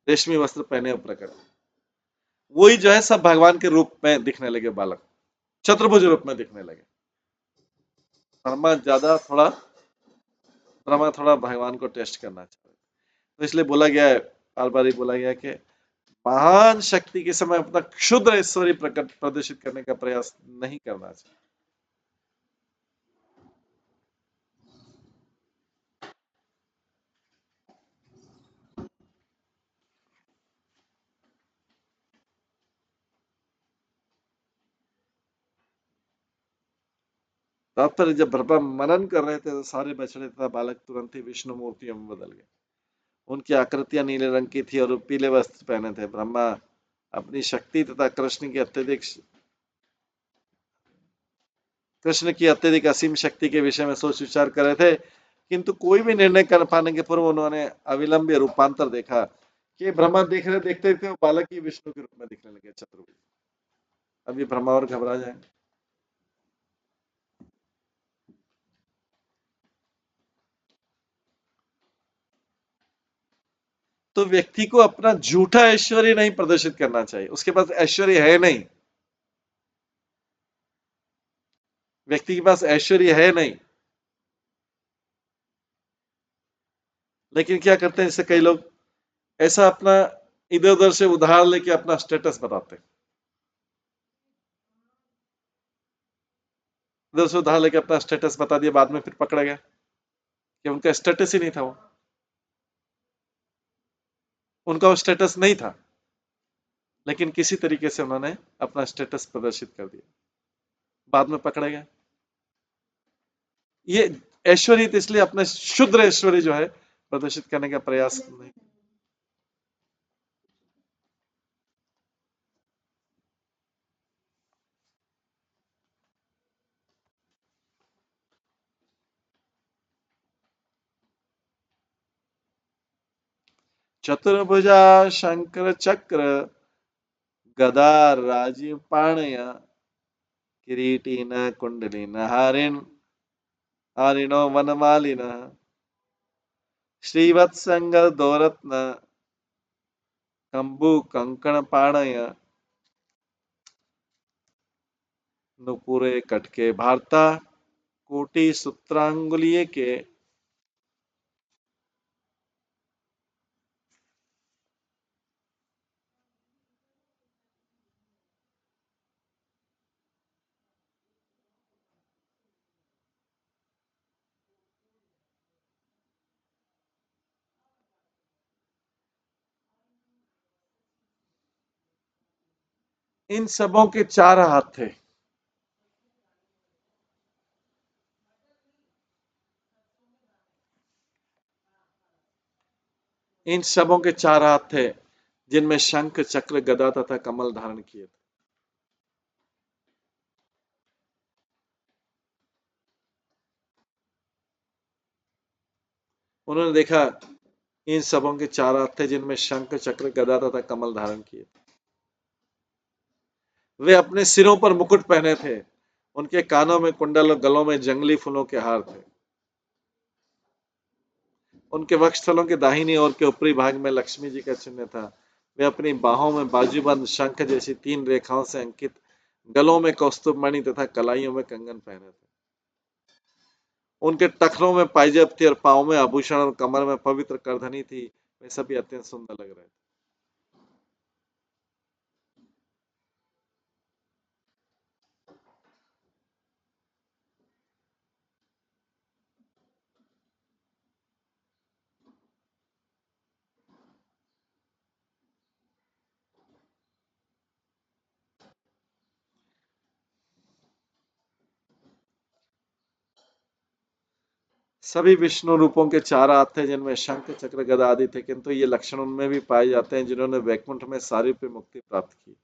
Speaker 1: रेशमी वस्त्र पहने हुए प्रकट। वही जो है सब भगवान के रूप में दिखने लगे, बालक चतुर्भुज रूप में दिखने लगे। ब्रह्मा ज्यादा थोड़ा ब्रह्मा थोड़ा भगवान को टेस्ट करना चाहते, तो इसलिए बोला गया है, बार बार ही बोला गया है कि महान शक्ति के समय अपना क्षुद्र ऐश्वर्य प्रकट प्रदर्शित करने का प्रयास नहीं करना चाहिए। तात्पर्य जब ब्रह्मा मनन कर रहे थे तो सारे बछड़े तथा बालक तुरंत ही विष्णु मूर्तियों में बदल गए। उनकी आकृतियां नीले रंग की थी और वो पीले वस्त्र पहने थे। ब्रह्मा अपनी शक्ति तथा कृष्ण की अत्यधिक असीम शक्ति के विषय में सोच विचार कर रहे थे, किंतु कोई भी निर्णय कर पाने के पूर्व उन्होंने अविलंब रूपांतर देखा कि ब्रह्मा देख रहे देखते थे बालक ही विष्णु के रूप में दिखने लगे चतुर्भुज। अभी ब्रह्मा और घबरा जाएंगे। तो व्यक्ति को अपना झूठा ऐश्वर्य नहीं प्रदर्शित करना चाहिए, उसके पास ऐश्वर्य है नहीं, व्यक्ति के पास ऐश्वर्य है नहीं, लेकिन क्या करते हैं जैसे कई लोग ऐसा अपना इधर उधर से उधार लेके अपना स्टेटस बताते हैं, इधर से उधार लेके अपना स्टेटस बता दिया, बाद में फिर पकड़ा गया कि उनका स्टेटस ही नहीं था, वो उनका वो स्टेटस नहीं था, लेकिन किसी तरीके से उन्होंने अपना स्टेटस प्रदर्शित कर दिया, बाद में पकड़े गए। ये ऐश्वर्य तो इसलिए अपने शुद्ध ऐश्वर्य जो है प्रदर्शित करने का प्रयास नहीं। चतुर्भुजा शंकर चक्र गदा राजीव पाणय किरीटीन कुंडलीन हारिणो वनमालिन श्रीवत्संग दोरत्न कंबु कंकण पाणय नुपुरे कटके भारता कोटि सूत्रांगुलिये के। इन सबों के चार हाथ थे, इन सबों के चार हाथ थे जिनमें शंख चक्र गदा तथा कमल धारण किए थे। उन्होंने देखा इन सबों के चार हाथ थे जिनमें शंख चक्र गदा तथा कमल धारण किए थे। वे अपने सिरों पर मुकुट पहने थे, उनके कानों में कुंडल और गलों में जंगली फूलों के हार थे। उनके वक्षस्थलों के दाहिनी ओर के ऊपरी भाग में लक्ष्मी जी का चिन्ह था। वे अपनी बाहों में बाजूबंद शंख जैसी 3 रेखाओं से अंकित, गलों में कौस्तुभ मणि तथा कलाइयों में कंगन पहने थे। उनके टखनों में पाइजेब थी और पांव में आभूषण और कमर में पवित्र करधनी थी। वे सभी अत्यंत सुंदर लग रहे थे। सभी विष्णु रूपों के 4 हाथ थे जिनमें शंख चक्र गदा आदि थे, किंतु ये लक्षण उनमें भी पाए जाते हैं जिन्होंने वैकुंठ में सारूप्य मुक्ति प्राप्त की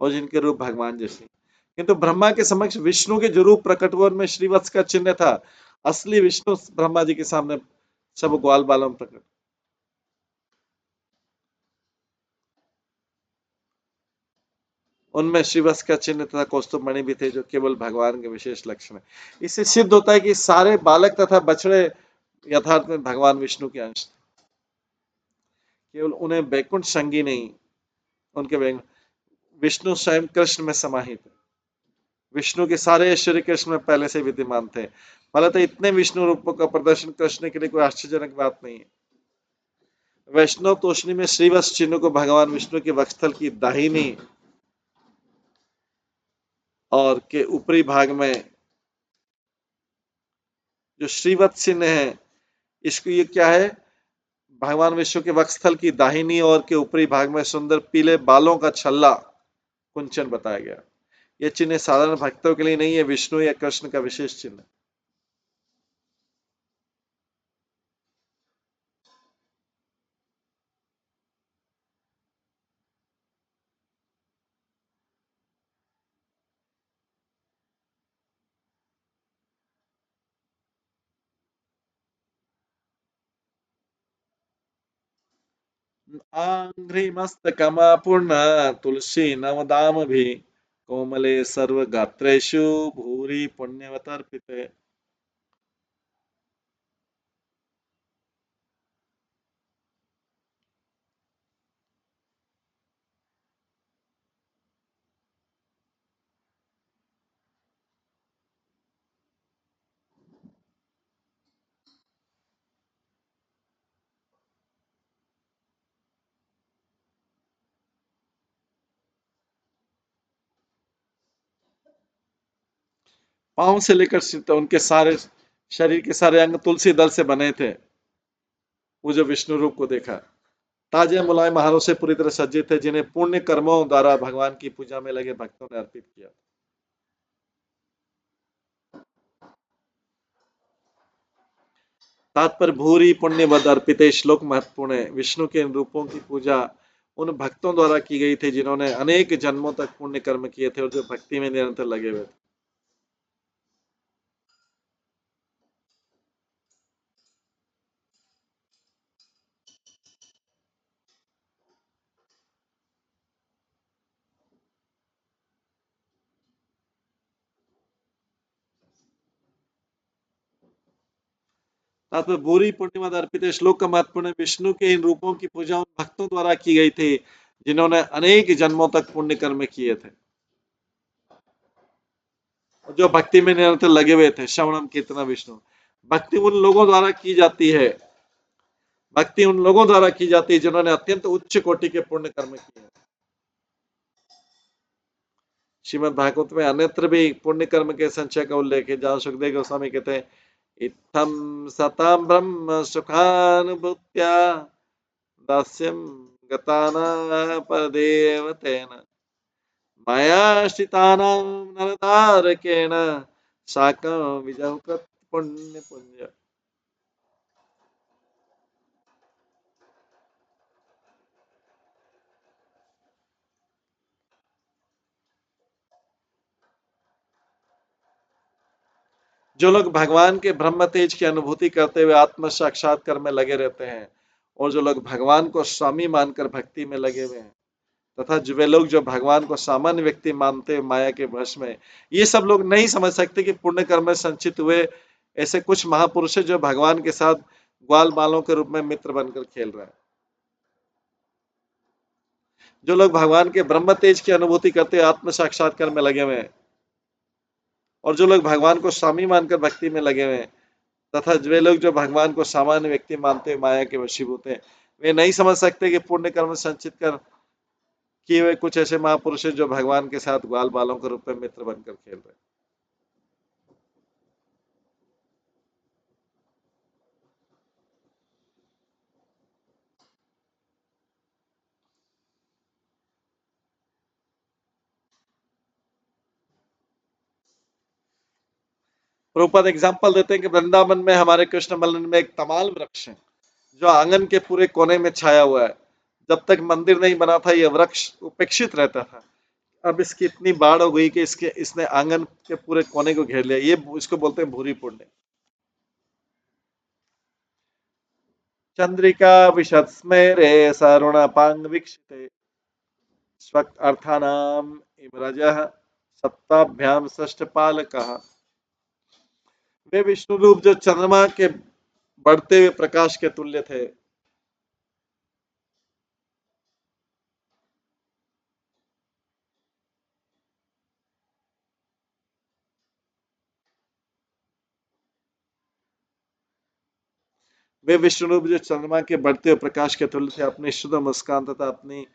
Speaker 1: और जिनके रूप भगवान जैसे। किंतु ब्रह्मा के समक्ष विष्णु के जो रूप प्रकट हुए उनमें श्रीवत्स का चिन्ह था। असली विष्णु ब्रह्मा जी के सामने सब ग्वाल बालों में प्रकट। उनमें श्रीवत्स का चिन्ह तथा कौस्तुभ मणि भी थे जो केवल भगवान के विशेष लक्षण है। इससे सिद्ध होता है कि सारे बालक तथा बछड़े यथार्थ में भगवान विष्णु के अंश थे। केवल उन्हें वैकुंठ संगी नहीं, उनके विष्णु स्वयं कृष्ण में समाहित है। विष्णु के सारे ऐश्वर्य कृष्ण में पहले से विद्यमान थे। फलतः इतने विष्णु रूपों का प्रदर्शन कृष्ण के लिए कोई आश्चर्यजनक बात नहीं है। वैष्णव तोषणी में श्रीवत्स चिन्ह को भगवान विष्णु के वक्षस्थल की दाहिनी और के ऊपरी भाग में जो श्रीवत्स चिन्ह है, इसको ये क्या है, भगवान विष्णु के वक्षस्थल की दाहिनी ओर के ऊपरी भाग में सुंदर पीले बालों का छल्ला कुंचन बताया गया। यह चिन्ह साधारण भक्तों के लिए नहीं है, विष्णु या कृष्ण का विशेष चिन्ह। आङ्घ्रिमस्तकमापूर्ण तुलसी नवदामभि कोमले सर्वगात्रेषु भूरि पुण्यवतर्पिते। पांव से लेकर सिर तक उनके सारे शरीर के सारे अंग तुलसी दल से बने थे। वो जो विष्णु रूप को देखा, ताजे मुलायम हारों से पूरी तरह सज्जित थे जिन्हें पुण्य कर्मों द्वारा भगवान की पूजा में लगे भक्तों ने अर्पित किया। तात्पर्य भूरि पुण्यवद अर्पित श्लोक महत्वपूर्ण है। विष्णु के इन रूपों की पूजा उन भक्तों द्वारा की गई थी जिन्होंने अनेक जन्मों तक पुण्य कर्म किए थे और जो भक्ति में निरंतर लगे हुए थे। तात्पर्य भूरि पूर्णिमा अर्पित श्लोक का महत्वपूर्ण है। विष्णु के इन रूपों की पूजा उन भक्तों द्वारा की गई थी जिन्होंने अनेक जन्मों तक पुण्य कर्म किए थे और जो भक्ति में निरंतर लगे हुए थे। श्रवणम कीर्तनम विष्णु। भक्ति उन लोगों द्वारा की जाती है, भक्ति उन लोगों द्वारा की जाती है जिन्होंने अत्यंत उच्च कोटि के पुण्य कर्म किए हैं। श्रीमद भागवत में अन्यत्र भी पुण्य कर्म के संचय का उल्लेख है, जहां सुखदेव गोस्वामी कहते हैं, इत्थम सतां ब्रह्म सुखानुभूत्या दास्यं गताना परदेव तेन मायाश्रितानां नरतारकेण साकं विजौ कृत पुण्य पुंज। जो लोग भगवान के ब्रह्म तेज की अनुभूति करते हुए आत्म साक्षात्कार में लगे रहते हैं और जो लोग भगवान को स्वामी मानकर भक्ति में लगे हुए हैं तथा जो वे लोग जो भगवान को सामान्य व्यक्ति मानते हुए माया के वश में, ये सब लोग नहीं समझ सकते कि पुण्य कर्म में संचित हुए ऐसे कुछ महापुरुष हैं जो भगवान के साथ ग्वाल बालों के रूप में मित्र बनकर खेल रहे हैं। जो लोग भगवान के ब्रह्म तेज की अनुभूति करते हुए आत्म साक्षात्कार में लगे हुए हैं और जो लोग भगवान को स्वामी मानकर भक्ति में लगे हुए हैं तथा वे लोग जो भगवान को सामान्य व्यक्ति मानते हुए माया के वशीभूत हैं, वे नहीं समझ सकते कि पुण्य कर्म संचित कर किए हुए कुछ ऐसे महापुरुष हैं जो भगवान के साथ ग्वाल बालों के रूप में मित्र बनकर खेल रहे हैं। प्रभुपाद एग्जाम्पल देते हैं कि वृंदावन में हमारे कृष्ण मंदिर में एक तमाल वृक्ष है जो आंगन के पूरे कोने में छाया हुआ है। जब तक मंदिर नहीं बना था यह वृक्ष उपेक्षित रहता था। अब इसकी इतनी बाढ़ हो गई कि इसके इसने आंगन के पूरे कोने को घेर लिया। ये इसको बोलते हैं भूरी पुण्य। चंद्रिका विशत्स्मेरे सरुणपांग वीक्षिते स्वक अर्थानाम इमरजः सप्ताभ्याम षष्ठ पालकः। वे विष्णु रूप जो चंद्रमा के बढ़ते हुए प्रकाश के तुल्य थे। वे विष्णु रूप जो चंद्रमा के बढ़ते हुए प्रकाश के तुल्य थे, अपनी शुद्ध मुस्कान तथा अपनी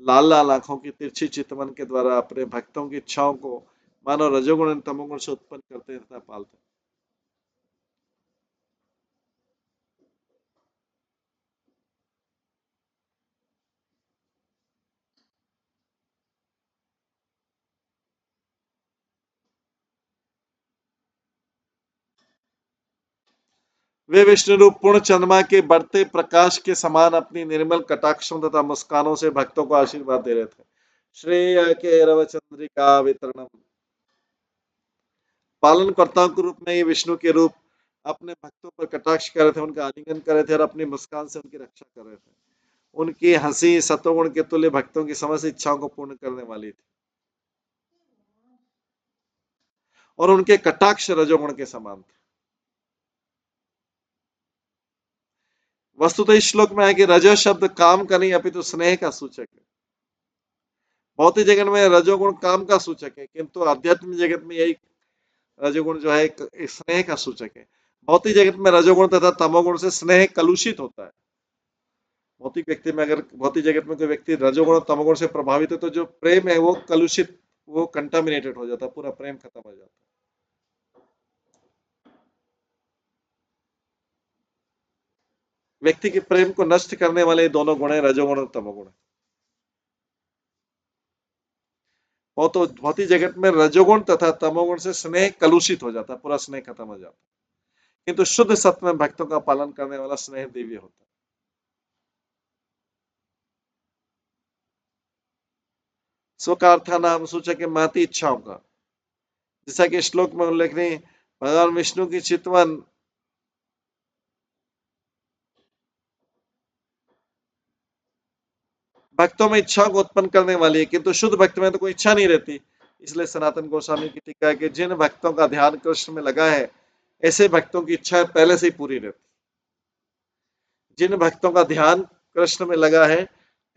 Speaker 1: लाल लाल आंखों की तिरछी चितवन के द्वारा अपने भक्तों की इच्छाओं को मानो रजोगुण और तमोगुण से उत्पन्न करते तथा पालते। वे विष्णु रूप पूर्ण चंद्रमा के बढ़ते प्रकाश के समान अपनी निर्मल कटाक्षों तथा मुस्कानों से भक्तों को आशीर्वाद दे रहे थे। श्रेय के रव चंद्रिका वितरणम। पालनकर्ताओं के रूप में ये विष्णु के रूप अपने भक्तों पर कटाक्ष कर रहे थे, उनका आलिंगन कर रहे थे और अपनी मुस्कान से उनकी रक्षा कर रहे थे। उनकी हंसी सत्वगुण के तुल्य भक्तों की समस्त इच्छाओं को पूर्ण करने वाली थी और उनके कटाक्ष रजोगुण के समान थे। वस्तुतः इस श्लोक में है कि रजो शब्द काम का नहीं अपितु स्नेह का सूचक है। भौतिक जगत में रजोगुण काम का सूचक है, किंतु आध्यात्मिक जगत में यही रजोगुण जो है एक स्नेह का सूचक है। भौतिक जगत में रजोगुण तथा तमोगुण से स्नेह कलुषित होता है। भौतिक व्यक्ति में अगर भौतिक जगत में कोई व्यक्ति रजोगुण और तमोगुण से प्रभावित है तो जो प्रेम है वो कलुषित, वो कंटामिनेटेड हो जाता है, पूरा प्रेम खत्म हो जाता है। व्यक्ति के प्रेम को नष्ट करने वाले दोनों गुण है, रजोगुण और तमोगुण। वो तो भौतिक जगत में रजोगुण तथा तमोगुण से स्नेह कलुषित हो जाता है, पूरा स्नेह खत्म हो जाता है। किंतु शुद्ध सत्य में भक्तों का पालन करने वाला स्नेह दिव्य होता है। स्व का अर्थ नाम सूचक है महती इच्छाओं का। जैसा कि श्लोक में उल्लेख नहीं, भगवान विष्णु की चितवन भक्तों में इच्छाओं को उत्पन्न करने वाली है, किंतु शुद्ध भक्त में तो कोई इच्छा नहीं रहती। इसलिए सनातन गोस्वामी की टीका है कि जिन भक्तों का ध्यान कृष्ण में लगा है ऐसे भक्तों की इच्छा पहले से ही पूरी रहती। जिन भक्तों का ध्यान कृष्ण में लगा है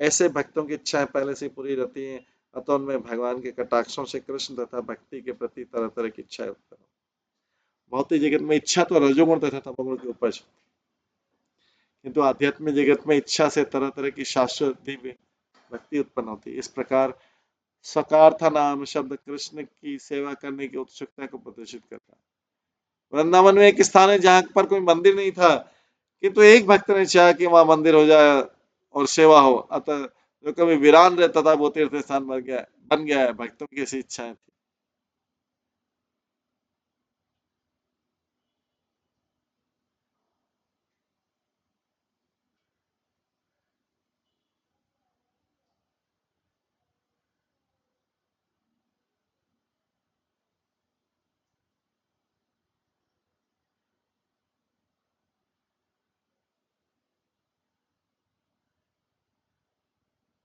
Speaker 1: ऐसे भक्तों की इच्छाएं पहले से ही पूरी रहती हैं। अतः उनमें भगवान के कटाक्षों से कृष्ण तथा भक्ति के प्रति तरह तरह की इच्छाएं उत्पन्न। भौतिक जगत में इच्छा तो रजोगुण तथा तमोगुण की उपज, किंतु आध्यात्मिक जगत में इच्छा से तरह तरह की शाश्वत दिव्य भक्ति उत्पन्न होती है। इस प्रकार सकार्थ नाम शब्द कृष्ण की सेवा करने की उत्सुकता को प्रदर्शित करता है। वृंदावन में एक स्थान है जहां पर कोई मंदिर नहीं था, किंतु एक भक्त ने चाहा कि वहां मंदिर हो जाए और सेवा हो। अतः जो कभी वीरान रहता था वो तीर्थ स्थान बन गया है। भक्तों की ऐसी इच्छाएं थी।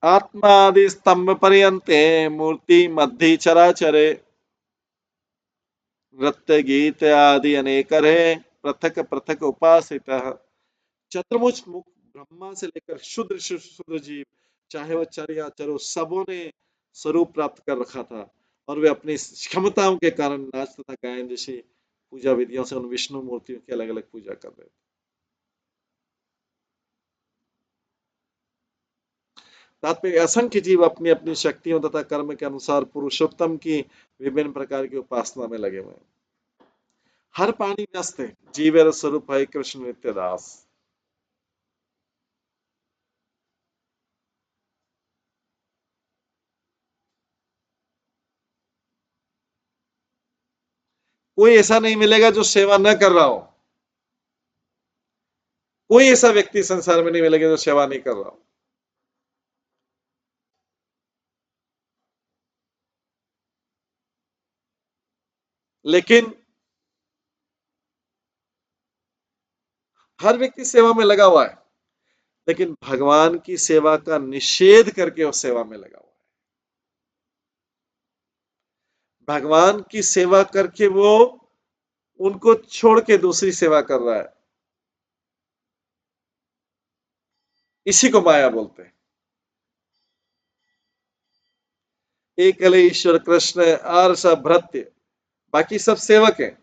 Speaker 1: आत्मादि स्तंभ पर्यंते मूर्ति मध्य चराचरे नृत्य गीत आदि अनेक है पृथक पृथक उपासित। चतुर्मुख मुख ब्रह्मा से लेकर शुद्र शुद्र जीव, चाहे वह चर या चरो, सबों ने स्वरूप प्राप्त कर रखा था और वे अपनी क्षमताओं के कारण नाच तथा गायन जैसी पूजा विधियों से उन विष्णु मूर्तियों की अलग अलग पूजा कर रहे थे। तात्पर्य असंख्य जीव अपनी अपनी शक्तियों तथा कर्म के अनुसार पुरुषोत्तम की विभिन्न प्रकार की उपासना में लगे हुए हैं। हर प्राणी व्यस्त है, जीव स्वरूप है कृष्ण नित्य दास। कोई ऐसा नहीं मिलेगा जो सेवा न कर रहा हो। कोई ऐसा व्यक्ति संसार में नहीं मिलेगा जो सेवा नहीं कर रहा हो। लेकिन हर व्यक्ति सेवा में लगा हुआ है, लेकिन भगवान की सेवा का निषेध करके उस सेवा में लगा हुआ है। भगवान की सेवा करके वो उनको छोड़ के दूसरी सेवा कर रहा है। इसी को माया बोलते हैं। एकल ईश्वर कृष्ण आर सब भृत्य, बाकी सब सेवक हैं।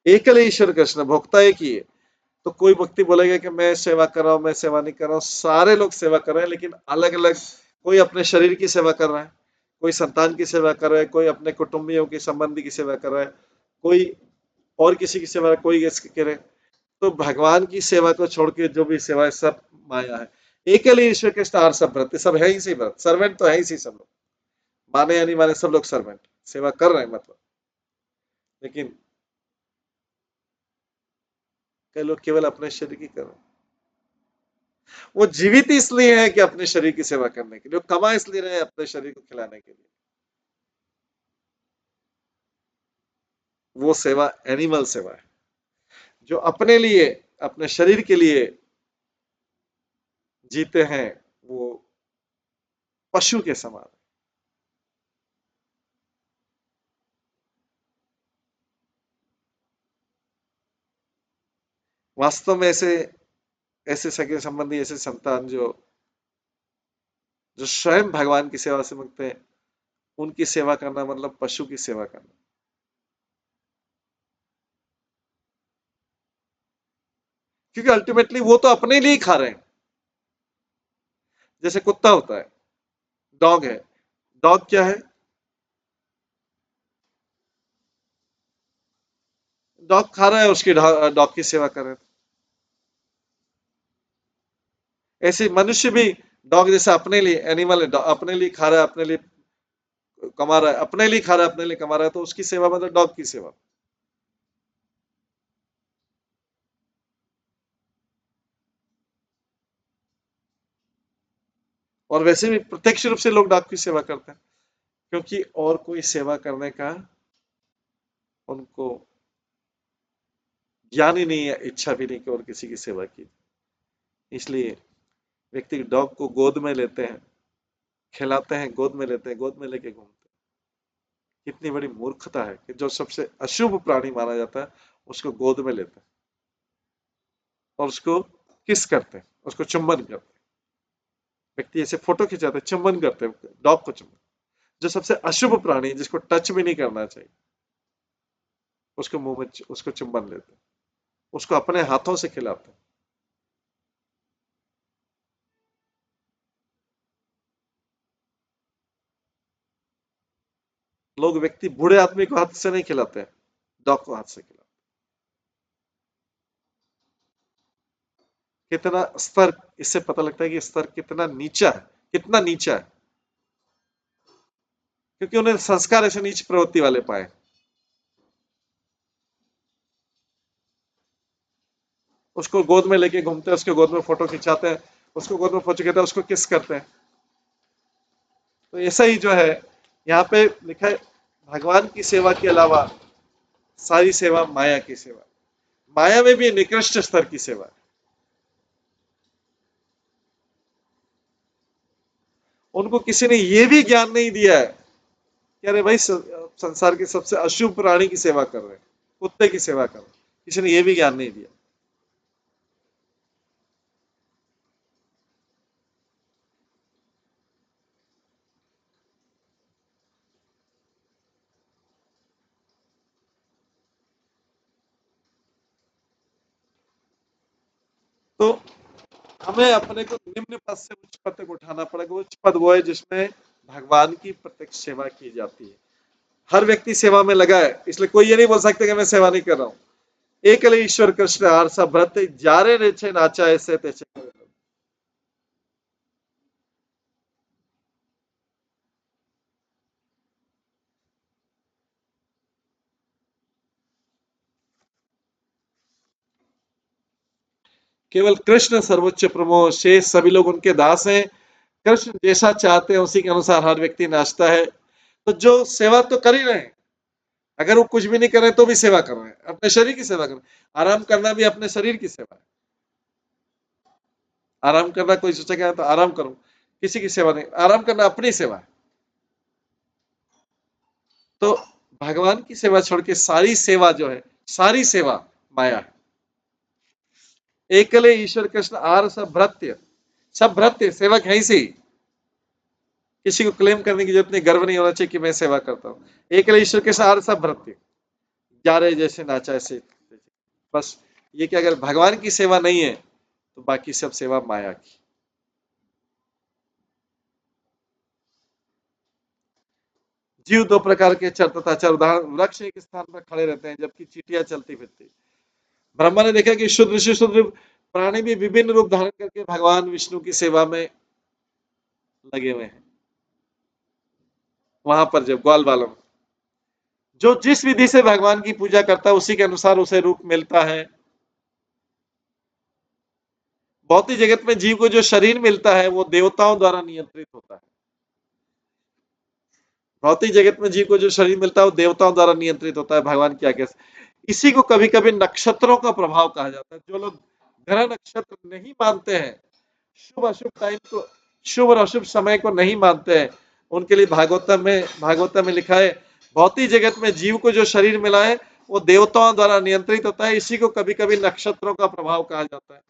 Speaker 1: एकल ईश्वर कृष्ण, भोक्ता एक ही है। तो कोई व्यक्ति बोलेगा कि मैं सेवा कर रहा हूं, मैं सेवा नहीं कर रहा हूं। सारे लोग सेवा कर रहे हैं, लेकिन अलग अलग। कोई अपने शरीर की सेवा कर रहा है, कोई संतान की सेवा कर रहा है, कोई अपने कुटुंबियों की संबंधी की सेवा कर रहा है, कोई और किसी की सेवा, कोई इसकी करे। तो भगवान की सेवा को छोड़ के जो भी सेवा है सब माया है। एकल ईश्वर के स्टार सब व्रत, सब है ही सी व्रत, सर्वेंट तो है ही सी सब लोग, माने या नहीं माने सब लोग सर्वेंट सेवा कर रहे हैं मतलब। लेकिन कई लोग केवल अपने शरीर की कर रहे हैं। वो जीवित इसलिए है कि अपने शरीर की सेवा करने के लिए, वो कमा इसलिए रहे हैं अपने शरीर को खिलाने के लिए। वो सेवा एनिमल सेवा है। जो अपने लिए, अपने शरीर के लिए जीते हैं, वो पशु के समान। वास्तव में ऐसे ऐसे सगे संबंधी, ऐसे संतान जो जो स्वयं भगवान की सेवा से मुक्त हैं, उनकी सेवा करना मतलब पशु की सेवा करना। क्योंकि अल्टीमेटली वो तो अपने लिए ही खा रहे हैं। जैसे कुत्ता होता है, डॉग है। डॉग क्या है? डॉग खा रहा है, उसकी डॉग की सेवा कर रहे हैं। ऐसे मनुष्य भी डॉग जैसा अपने लिए एनिमल है, अपने लिए खा रहा है, अपने लिए कमा रहा है, अपने लिए खा रहा है, अपने लिए कमा रहा है, तो उसकी सेवा मतलब डॉग की सेवा। और वैसे भी प्रत्यक्ष रूप से लोग डॉग की सेवा करते हैं, क्योंकि और कोई सेवा करने का उनको ज्ञान ही नहीं है, इच्छा भी नहीं कि और किसी की सेवा की। इसलिए व्यक्ति डॉग को गोद में लेते हैं, खिलाते हैं, गोद में लेते हैं, गोद में लेके घूमते हैं। कितनी बड़ी मूर्खता है कि जो सबसे अशुभ प्राणी माना जाता है, उसको गोद में लेते हैं और उसको किस करते हैं, उसको चुंबन करते हैं। व्यक्ति ऐसे फोटो खिंचाते हैं, चुंबन करते हैं डॉग को, चुंबन। जो सबसे अशुभ प्राणी, जिसको टच भी नहीं करना चाहिए, उसको मुंह में उसको चुंबन लेते हैं, उसको अपने हाथों से खिलाते हैं। लोग व्यक्ति बूढ़े आदमी को हाथ से नहीं खिलाते हैं, डॉग को हाथ से खिलाते हैं। कितना स्तर, इससे पता लगता है कि स्तर कितना नीचा है, कितना नीचा है। क्योंकि उन्हें संस्कार ऐसे नीच प्रवृत्ति वाले पाए। उसको गोद में लेके घूमते हैं, उसके गोद में फोटो खिंचाते हैं, उसको गोद में फोटो खिंचाते हैं, उसको किस करते हैं। तो ऐसा ही जो है, यहाँ पे लिखा है, भगवान की सेवा के अलावा सारी सेवा माया की सेवा। माया में भी निकृष्ट स्तर की सेवा है। उनको किसी ने ये भी ज्ञान नहीं दिया है कि अरे भाई संसार के सबसे अशुभ प्राणी की सेवा कर रहे हैं, कुत्ते की सेवा कर रहे हैं। किसी ने ये भी ज्ञान नहीं दिया। तो हमें अपने को निम्न पद से उच्च पद तक उठाना पड़ेगा। उच्च पद वो है जिसमें भगवान की प्रत्यक्ष सेवा की जाती है। हर व्यक्ति सेवा में लगा है, इसलिए कोई ये नहीं बोल सकता कि मैं सेवा नहीं कर रहा हूं। एकल ईश्वर कृष्ण आर सब भ्रत जारे रेछे नाचा ऐसे तैसे। केवल कृष्ण सर्वोच्च प्रभु, शेष सभी लोग उनके दास हैं। कृष्ण जैसा चाहते हैं उसी के अनुसार हर व्यक्ति नाचता है। तो जो सेवा तो कर ही रहे हैं, अगर वो कुछ भी नहीं कर रहे तो भी सेवा कर रहे हैं, अपने शरीर की सेवा कर रहे हैं। आराम करना भी अपने शरीर की सेवा है। आराम करना, कोई सोचा क्या तो आराम करो, किसी की सेवा नहीं, आराम करना अपनी सेवा है। तो भगवान की सेवा छोड़ के सारी सेवा जो है, सारी सेवा माया है। एकले ईश्वर कृष्ण आर सब भृत्य, सब भृत्य सेवक है ही सही। किसी को क्लेम करने की जरूरत नहीं, गर्व नहीं होना चाहिए कि मैं सेवा करता हूँ। एकले ईश्वर कृष्ण आर सब भृत्य, जा रहे जैसे नाचा ऐसे, बस ये कि अगर भगवान की सेवा नहीं है तो बाकी सब सेवा माया की। जीव दो प्रकार के चर तथा चर, उदाहरण वृक्ष एक स्थान पर खड़े रहते हैं जबकि चींटियां चलती फिरती। ब्रह्मा ने देखा कि शुद्र से शुद्र प्राणी भी विभिन्न रूप धारण करके भगवान विष्णु की सेवा में लगे हुए हैं। वहां पर जब ग्वाल बालम, जो जिस विधि से भगवान की पूजा करता है उसी के अनुसार उसे रूप मिलता है। भौतिक जगत में जीव को जो शरीर मिलता है वो देवताओं द्वारा नियंत्रित होता है। भौतिक जगत में जीव को जो शरीर मिलता है वो देवताओं द्वारा नियंत्रित होता है भगवान की आज्ञा से। इसी को कभी कभी नक्षत्रों का प्रभाव कहा जाता है। जो लोग ग्रह नक्षत्र नहीं मानते हैं, शुभ अशुभ टाइम को, शुभ और अशुभ समय को नहीं मानते हैं, उनके लिए भागवतम में लिखा है, भौतिक जगत में जीव को जो शरीर मिला है वो देवताओं द्वारा नियंत्रित होता है। इसी को कभी कभी नक्षत्रों का प्रभाव कहा जाता है।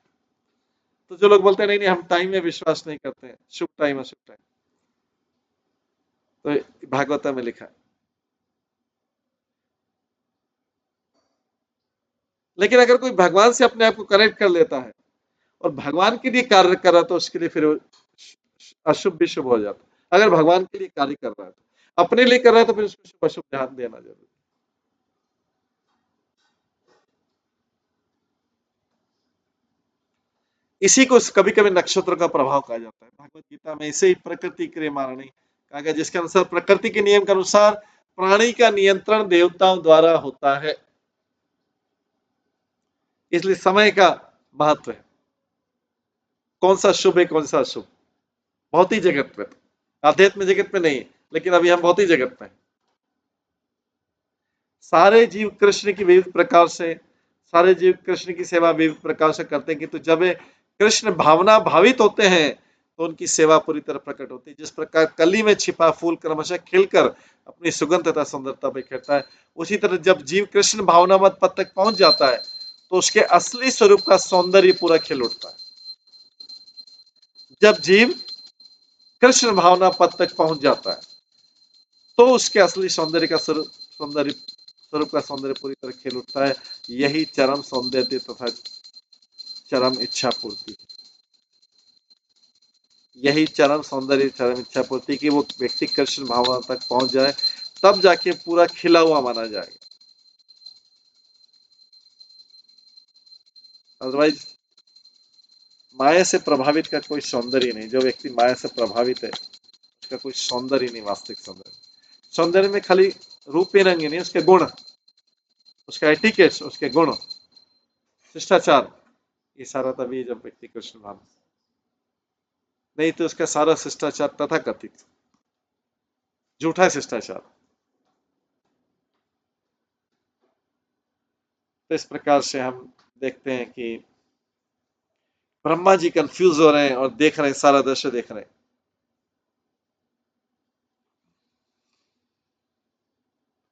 Speaker 1: तो जो लोग बोलते हैं नहीं नहीं हम टाइम में विश्वास नहीं करते हैं, शुभ टाइम अशुभ टाइम, तो भागवतम में लिखा है। लेकिन अगर कोई भगवान से अपने आप को कनेक्ट कर लेता है और भगवान के लिए कार्य कर रहा है तो उसके लिए फिर अशुभ भी शुभ हो जाता है। अगर भगवान के लिए कार्य कर रहा है तो, अपने लिए कर रहा है तो फिर उसको शुभ अशुभ ध्यान देना जरूरी। इसी को कभी कभी नक्षत्र का प्रभाव कहा जाता है। भगवत गीता में इसे ही प्रकृति क्रिया मारणी कहा गया, जिसके अनुसार प्रकृति के नियम के अनुसार प्राणी का नियंत्रण देवताओं द्वारा होता है। इसलिए समय का महत्व है, कौन सा शुभ है कौन सा अशुभ, भौतिक जगत में, आध्यात्म जगत में नहीं, लेकिन अभी हम भौतिक जगत में। सारे जीव कृष्ण की विविध प्रकार से, सारे जीव कृष्ण की सेवा विविध प्रकार से करते हैं, किंतु जब कृष्ण भावना भावित होते हैं तो उनकी सेवा पूरी तरह प्रकट होती है। जिस प्रकार कली में छिपा फूल क्रमशः खिलकर अपनी सुगंध तथा सुंदरता बिखेरता है, उसी तरह जब जीव कृष्ण भावनामत पद तक पहुंच जाता है तो उसके असली स्वरूप का सौंदर्य पूरा खिल उठता है। जब जीव कृष्ण भावना पद तक पहुंच जाता है तो उसके असली सौंदर्य का स्वरूप का सौंदर्य पूरी तरह खिल उठता है। यही चरम सौंदर्य तथा चरम इच्छा पूर्ति, यही चरम सौंदर्य चरम इच्छा पूर्ति की वो व्यक्ति कृष्ण भावना तक पहुंच जाए, तब जाके पूरा खिला हुआ माना जाएगा। अदरवाइज माया से प्रभावित का कोई सौंदर्य नहीं। जो व्यक्ति माया से प्रभावित है उसका कोई सौंदर्य नहीं, वास्तविक सौंदर्य। सौंदर्य में खाली रूप ही रंग नहीं, उसके गुण, उसका एटिकेट्स, उसके गुण, शिष्टाचार, ये सारा तभी जब व्यक्ति कृष्ण भाव, नहीं तो उसका सारा शिष्टाचार तथा कथित झूठा शिष्टाचार। तो इस प्रकार से हम देखते हैं कि ब्रह्मा जी कंफ्यूज हो रहे हैं और देख रहे हैं, सारा दृश्य देख रहे हैं।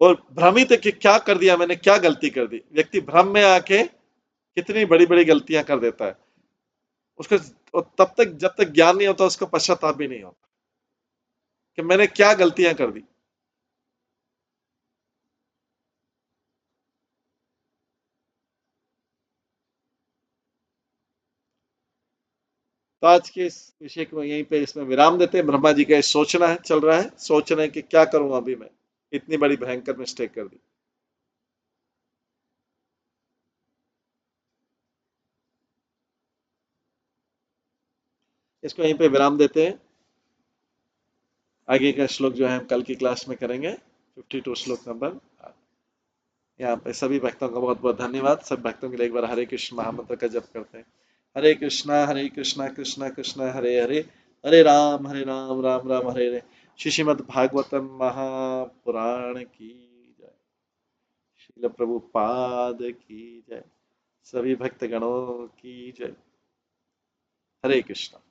Speaker 1: और भ्रमित है कि क्या कर दिया मैंने, क्या गलती कर दी। व्यक्ति भ्रम में आके कितनी बड़ी बड़ी गलतियां कर देता है, उसको, और तब तक जब तक ज्ञान नहीं होता उसको पश्चाताप भी नहीं होता कि मैंने क्या गलतियां कर दी। तो आज के इस विषय को यहीं पे इसमें विराम देते हैं। ब्रह्मा जी का सोचना है, चल रहा है, सोच रहे हैं कि क्या करूं अभी मैं, इतनी बड़ी भयंकर मिस्टेक कर दी। इसको यहीं पे विराम देते हैं। आगे का श्लोक जो है हम कल की क्लास में करेंगे, 52 श्लोक नंबर। यहाँ पे सभी भक्तों का बहुत बहुत धन्यवाद। सब भक्तों के लिए एक बार हरे कृष्ण महामंत्र का जप करते हैं। हरे कृष्णा कृष्णा कृष्णा हरे हरे, हरे राम राम राम हरे हरे। श्रीमद् भागवतम महापुराण की जय। श्रील प्रभुपाद की जय। सभी भक्तगणों की जय। हरे कृष्णा।